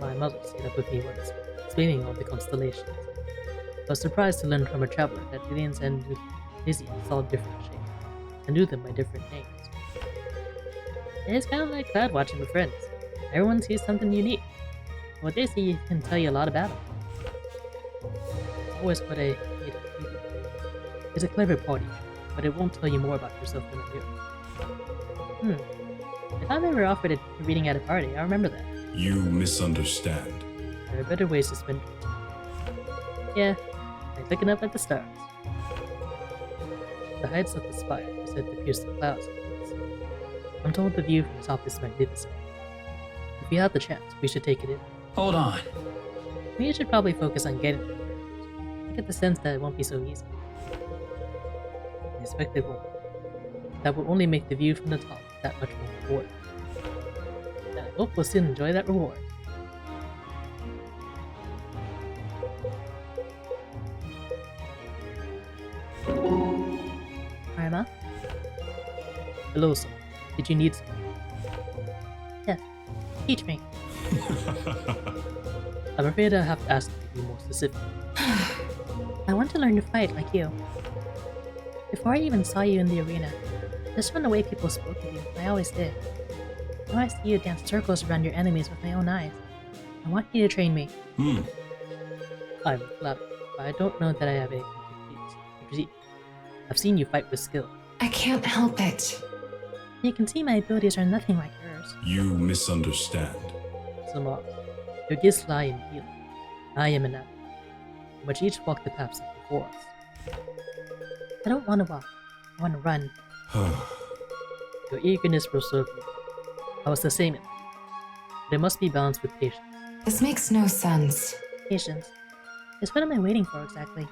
L: My mother stayed up with me once, explaining all the constellations. I was surprised to learn from a traveler that Lilians and Lysians saw different shapes, and knew them by different names. It's kind of like cloud watching with friends. Everyone sees something unique. What they see can tell you a lot about them. It's always what I hate. It's a clever party, but it won't tell you more about yourself than it will.
A: I thought they were offered a reading at a party, I remember that.
G: You misunderstand.
A: There are better ways to spend your time. Yeah, like looking up at the stars. The heights of the spire are said to pierce the clouds. I'm told the view from the top is magnificent. If we have the chance, we should take it in.
J: Hold on.
A: We should probably focus on getting there. I get the sense that it won't be so easy. I expect it won't. That will only make the view from the top that much more rewarding. And I hope we'll soon enjoy that reward. Karma? Hello, son. Did you need something? Yes. Teach me. I'm afraid I have to ask you to be more specific. I want to learn to fight like you. Before I even saw you in the arena, just from the way people spoke of you, I always did. Now I see you dance circles around your enemies with my own eyes. I want you to train me. I'm flattered, but I don't know that I have anything to teach. I've seen you fight with skill.
I: I can't help it.
A: You can see my abilities are nothing like yours.
G: You misunderstand.
A: Samar, your gifts lie in healing. I am an athlete, but each walk the path set before us. I don't want to walk. I want to run. Your eagerness will serve you. I was the same in life. But it must be balanced with patience.
I: This makes no sense.
A: Patience? Just what am I waiting for exactly?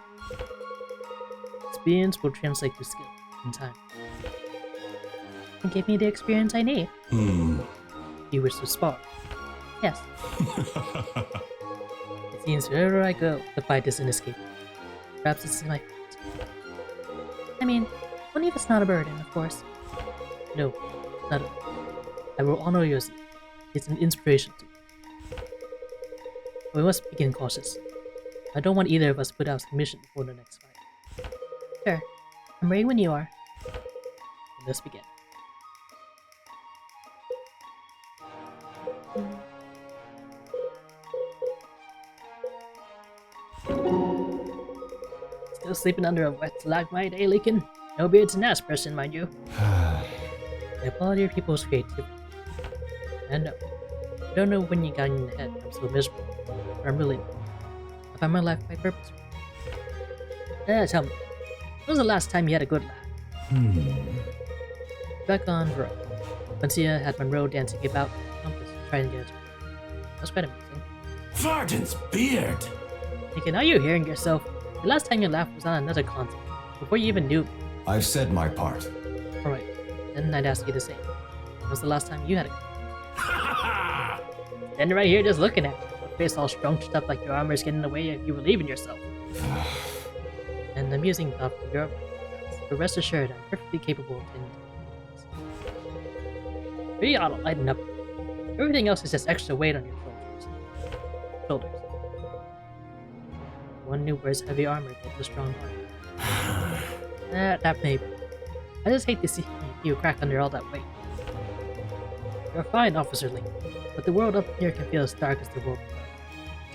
A: Experience will translate to skill in time. And give me the experience I need. You wish to spar? Yes. It seems wherever I go, the fight is inescapable. Perhaps it's in my fate. I mean, only if it's not a burden, of course. No, not at all. I will honor your zeal. It's an inspiration to me. We must begin cautious. I don't want either of us to put out commission before the next fight. Sure. I'm ready when you are. Let's begin. Still sleeping under a wet stalagmite, eh, Lincoln? No beard's an ass person, mind you. I applaud your people's creativity. And no, I don't know when you got in the head I'm so miserable, but I'm really not. I find my life by purpose. Tell me, when was the last time you had a good laugh? Back on Rome. Valencia had Monroe dancing about with a compass trying to get it. That was quite amazing.
D: Varden's beard!
A: Lincoln, are you hearing yourself? The last time you laughed was on another continent, before you even knew me.
C: I've said my part.
A: Alright, then I'd ask you the same. When was the last time you had a good laugh? Standing right here just looking at you, your face all scrunched up like your armor's getting in the way if you believe in yourself. An amusing thought from your mind, but rest assured I'm perfectly capable of tending to it. We ought to lighten up. Everything else is just extra weight on your shoulders. One new wears heavy armor built a strong body. That may be. I just hate to see you crack under all that weight. You're a fine officer, Link, but the world up here can feel as dark as the world below.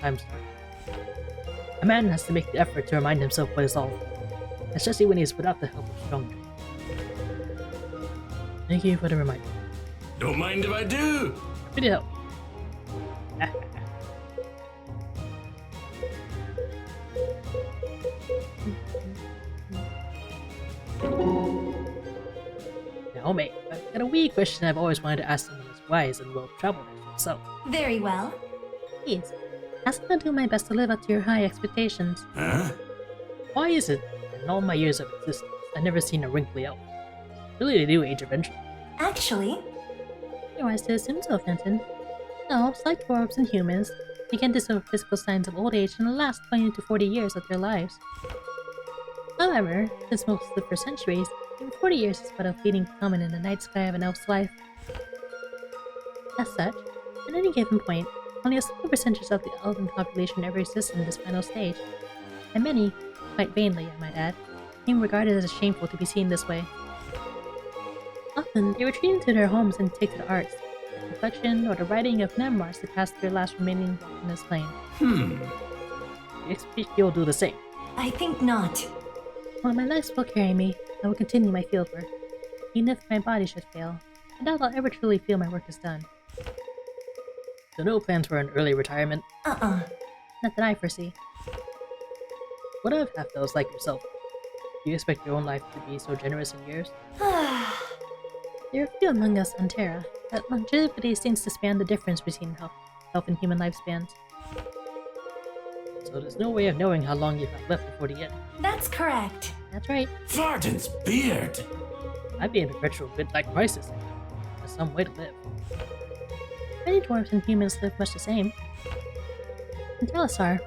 A: Time's dark. A man has to make the effort to remind himself what it's all for, especially when he's without the help of strong drink. Thank you for the reminder.
D: Don't mind if I do!
A: Happy to help. Now, mate, I've got a wee question I've always wanted to ask someone as wise and well-traveled as yourself.
E: Very well.
A: Please, ask me to do my best to live up to your high expectations.
D: Huh?
A: Why is it that in all my years of existence, I've never seen a wrinkly elf? Really, they do age eventually.
E: Actually,
A: You're wise to assume so, Fenton. Elves, like dwarves and humans, begin to show physical signs of old age in the last 20 to 40 years of their lives. However, since most of the first centuries, even 40 years is but a fleeting comment in the night sky of an elf's life. As such, at any given point, only a small percentage of the elven population ever exists in this final stage, and many, quite vainly I might add, being regarded as shameful to be seen this way. Often, they retreat into their homes and take to the arts, the reflection or the writing of memoirs to pass their last remaining walk on this plane. I expect you'll do the same.
E: I think not.
A: While my legs will carry me, I will continue my fieldwork, even if my body should fail.
L: I doubt I'll ever truly feel my work is done.
A: So no plans for an early retirement?
L: Not that I foresee.
A: What of half those like yourself? Do you expect your own life to be so generous in years?
L: There are few among us on Terra, but longevity seems to span the difference between health and human lifespans.
A: So there's no way of knowing how long you have left before the end.
E: That's correct.
L: That's right.
D: Varden's beard!
A: I'd be in a perpetual midlife crisis. There's some way to live.
L: Many dwarves and humans live much the same. In Talasar,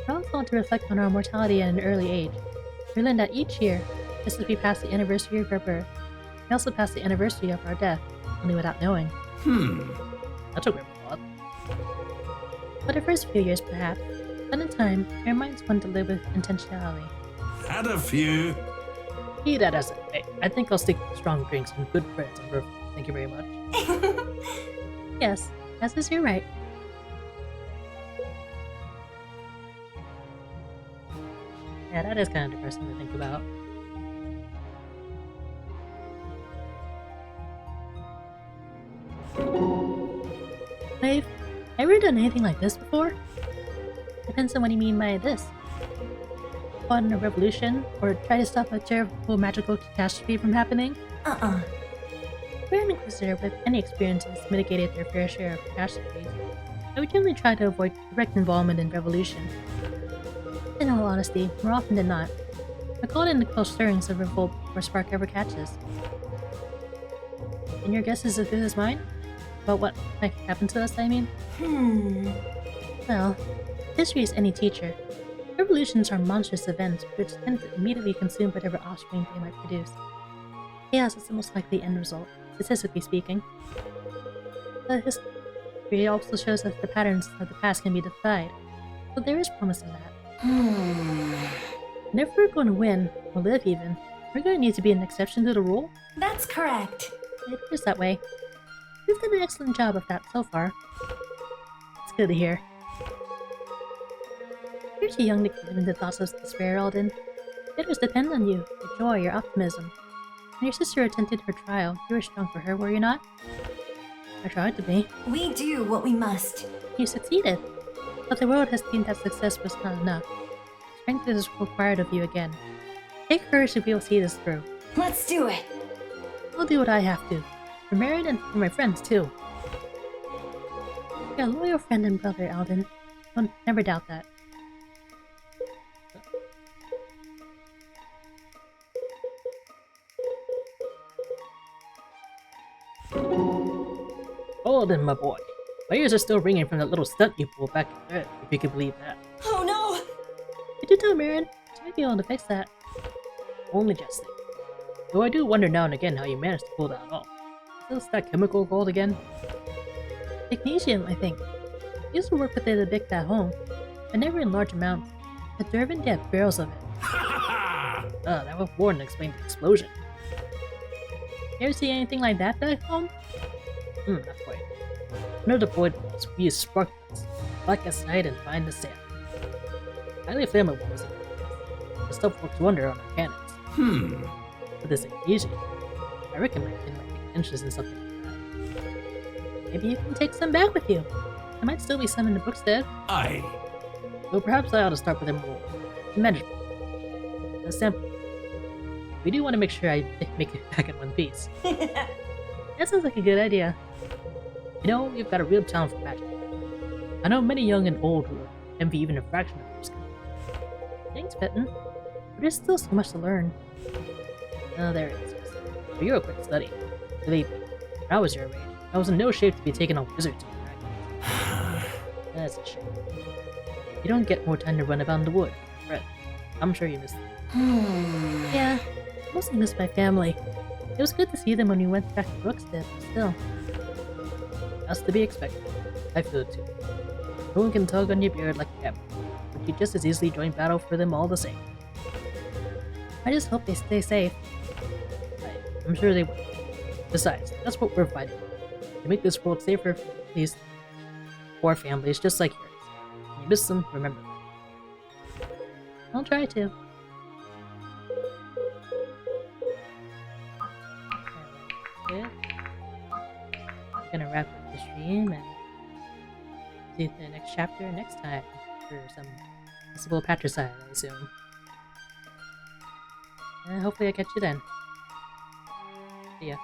L: we're all told to reflect on our mortality at an early age. We learn that each year, just as we pass the anniversary of our birth, we also pass the anniversary of our death, only without knowing.
A: That's a grim thought.
L: For the first few years, perhaps, but in time, it reminds one to live with intentionality.
D: Had a few.
A: Be that as it may, I think I'll stick to strong drinks and good friends on birthday. Thank you very much.
L: Yes, as is your right.
A: Yeah, that is kind of depressing to think about.
L: Have ever done anything like this before? Depends on what you mean by this. Fought in a revolution, or try to stop a terrible magical catastrophe from happening? Grand Inquisitor with any experiences mitigated their fair share of catastrophes. I would generally try to avoid direct involvement in revolution. In all honesty, more often than not, I called in the close stirrings of revolt before spark ever catches. And your guess is as good as mine? About what might happen to us, I mean? Well, history is any teacher. Revolutions are monstrous events which tend to immediately consume whatever offspring they might produce. Chaos is the most likely end result, statistically speaking. The history also shows us the patterns of the past can be defied, so there is promise in that. And if we're going to win, or live even, we're going to need to be an exception to the rule?
E: That's correct.
L: It is that way. We've done an excellent job of that so far. It's good to hear. You're too young to give in to thoughts of despair, Alden. Others depend on you, your joy, your optimism. When your sister attended her trial, you were strong for her, were you not? I tried to be.
E: We do what we must.
L: You succeeded. But the world has seen that success was not enough. Strength is required of you again. Take courage to be able to see this through.
E: Let's do it.
L: I'll do what I have to. For Marion and for my friends, too. You're a loyal friend and brother, Alden. Don't never doubt that.
A: Alden, my boy. My ears are still ringing from that little stunt you pulled back in bed, if you can believe that.
E: Oh no!
L: Did you tell Marion? She might be able to fix that.
A: Only jesting. Though I do wonder now and again how you managed to pull that off. What's that chemical called again?
L: Magnesium, I think. I used to work with it a bit at home, but never in large amounts. But Durban had barrels of it.
A: That would more than explain the explosion.
L: You ever see anything like that back home?
A: Not quite. Another point was we use spark plugs, black as night and fine as sand. Highly flammable was it? The stuff works wonder on our cannons. But this ain't easy. I reckon my kid might take interest in something like that.
L: Maybe you can take some back with you. There might still be some in the bookstead.
D: Aye.
A: Though perhaps I ought to start with a more manageable. A sample. We do want to make sure I make it back in one piece.
L: That sounds like a good idea.
A: You know, you've got a real talent for magic. I know many young and old who envy even a fraction of your skill.
L: Thanks, Benton. But there's still so much to learn.
A: Oh, there it is. But you're a quick study. Believe me, when I was your age, I was in no shape to be taking on wizards and dragons. That's a shame. You don't get more time to run about in the wood, Fred. I'm sure you missed them.
L: Yeah, I mostly miss my family. It was good to see them when we went back to Brookstead, but still.
A: That's to be expected. I feel it too. No one can tug on your beard like a cat, but you just as easily join battle for them all the same.
L: I just hope they stay safe.
A: I'm sure they will. Besides, that's what we're fighting for. To make this world safer for these poor families just like yours. When you miss them, remember that.
L: I'll try to.
A: Yeah.
L: the stream and see the next chapter next time for some possible patricide, I assume. And hopefully I catch you then. See ya.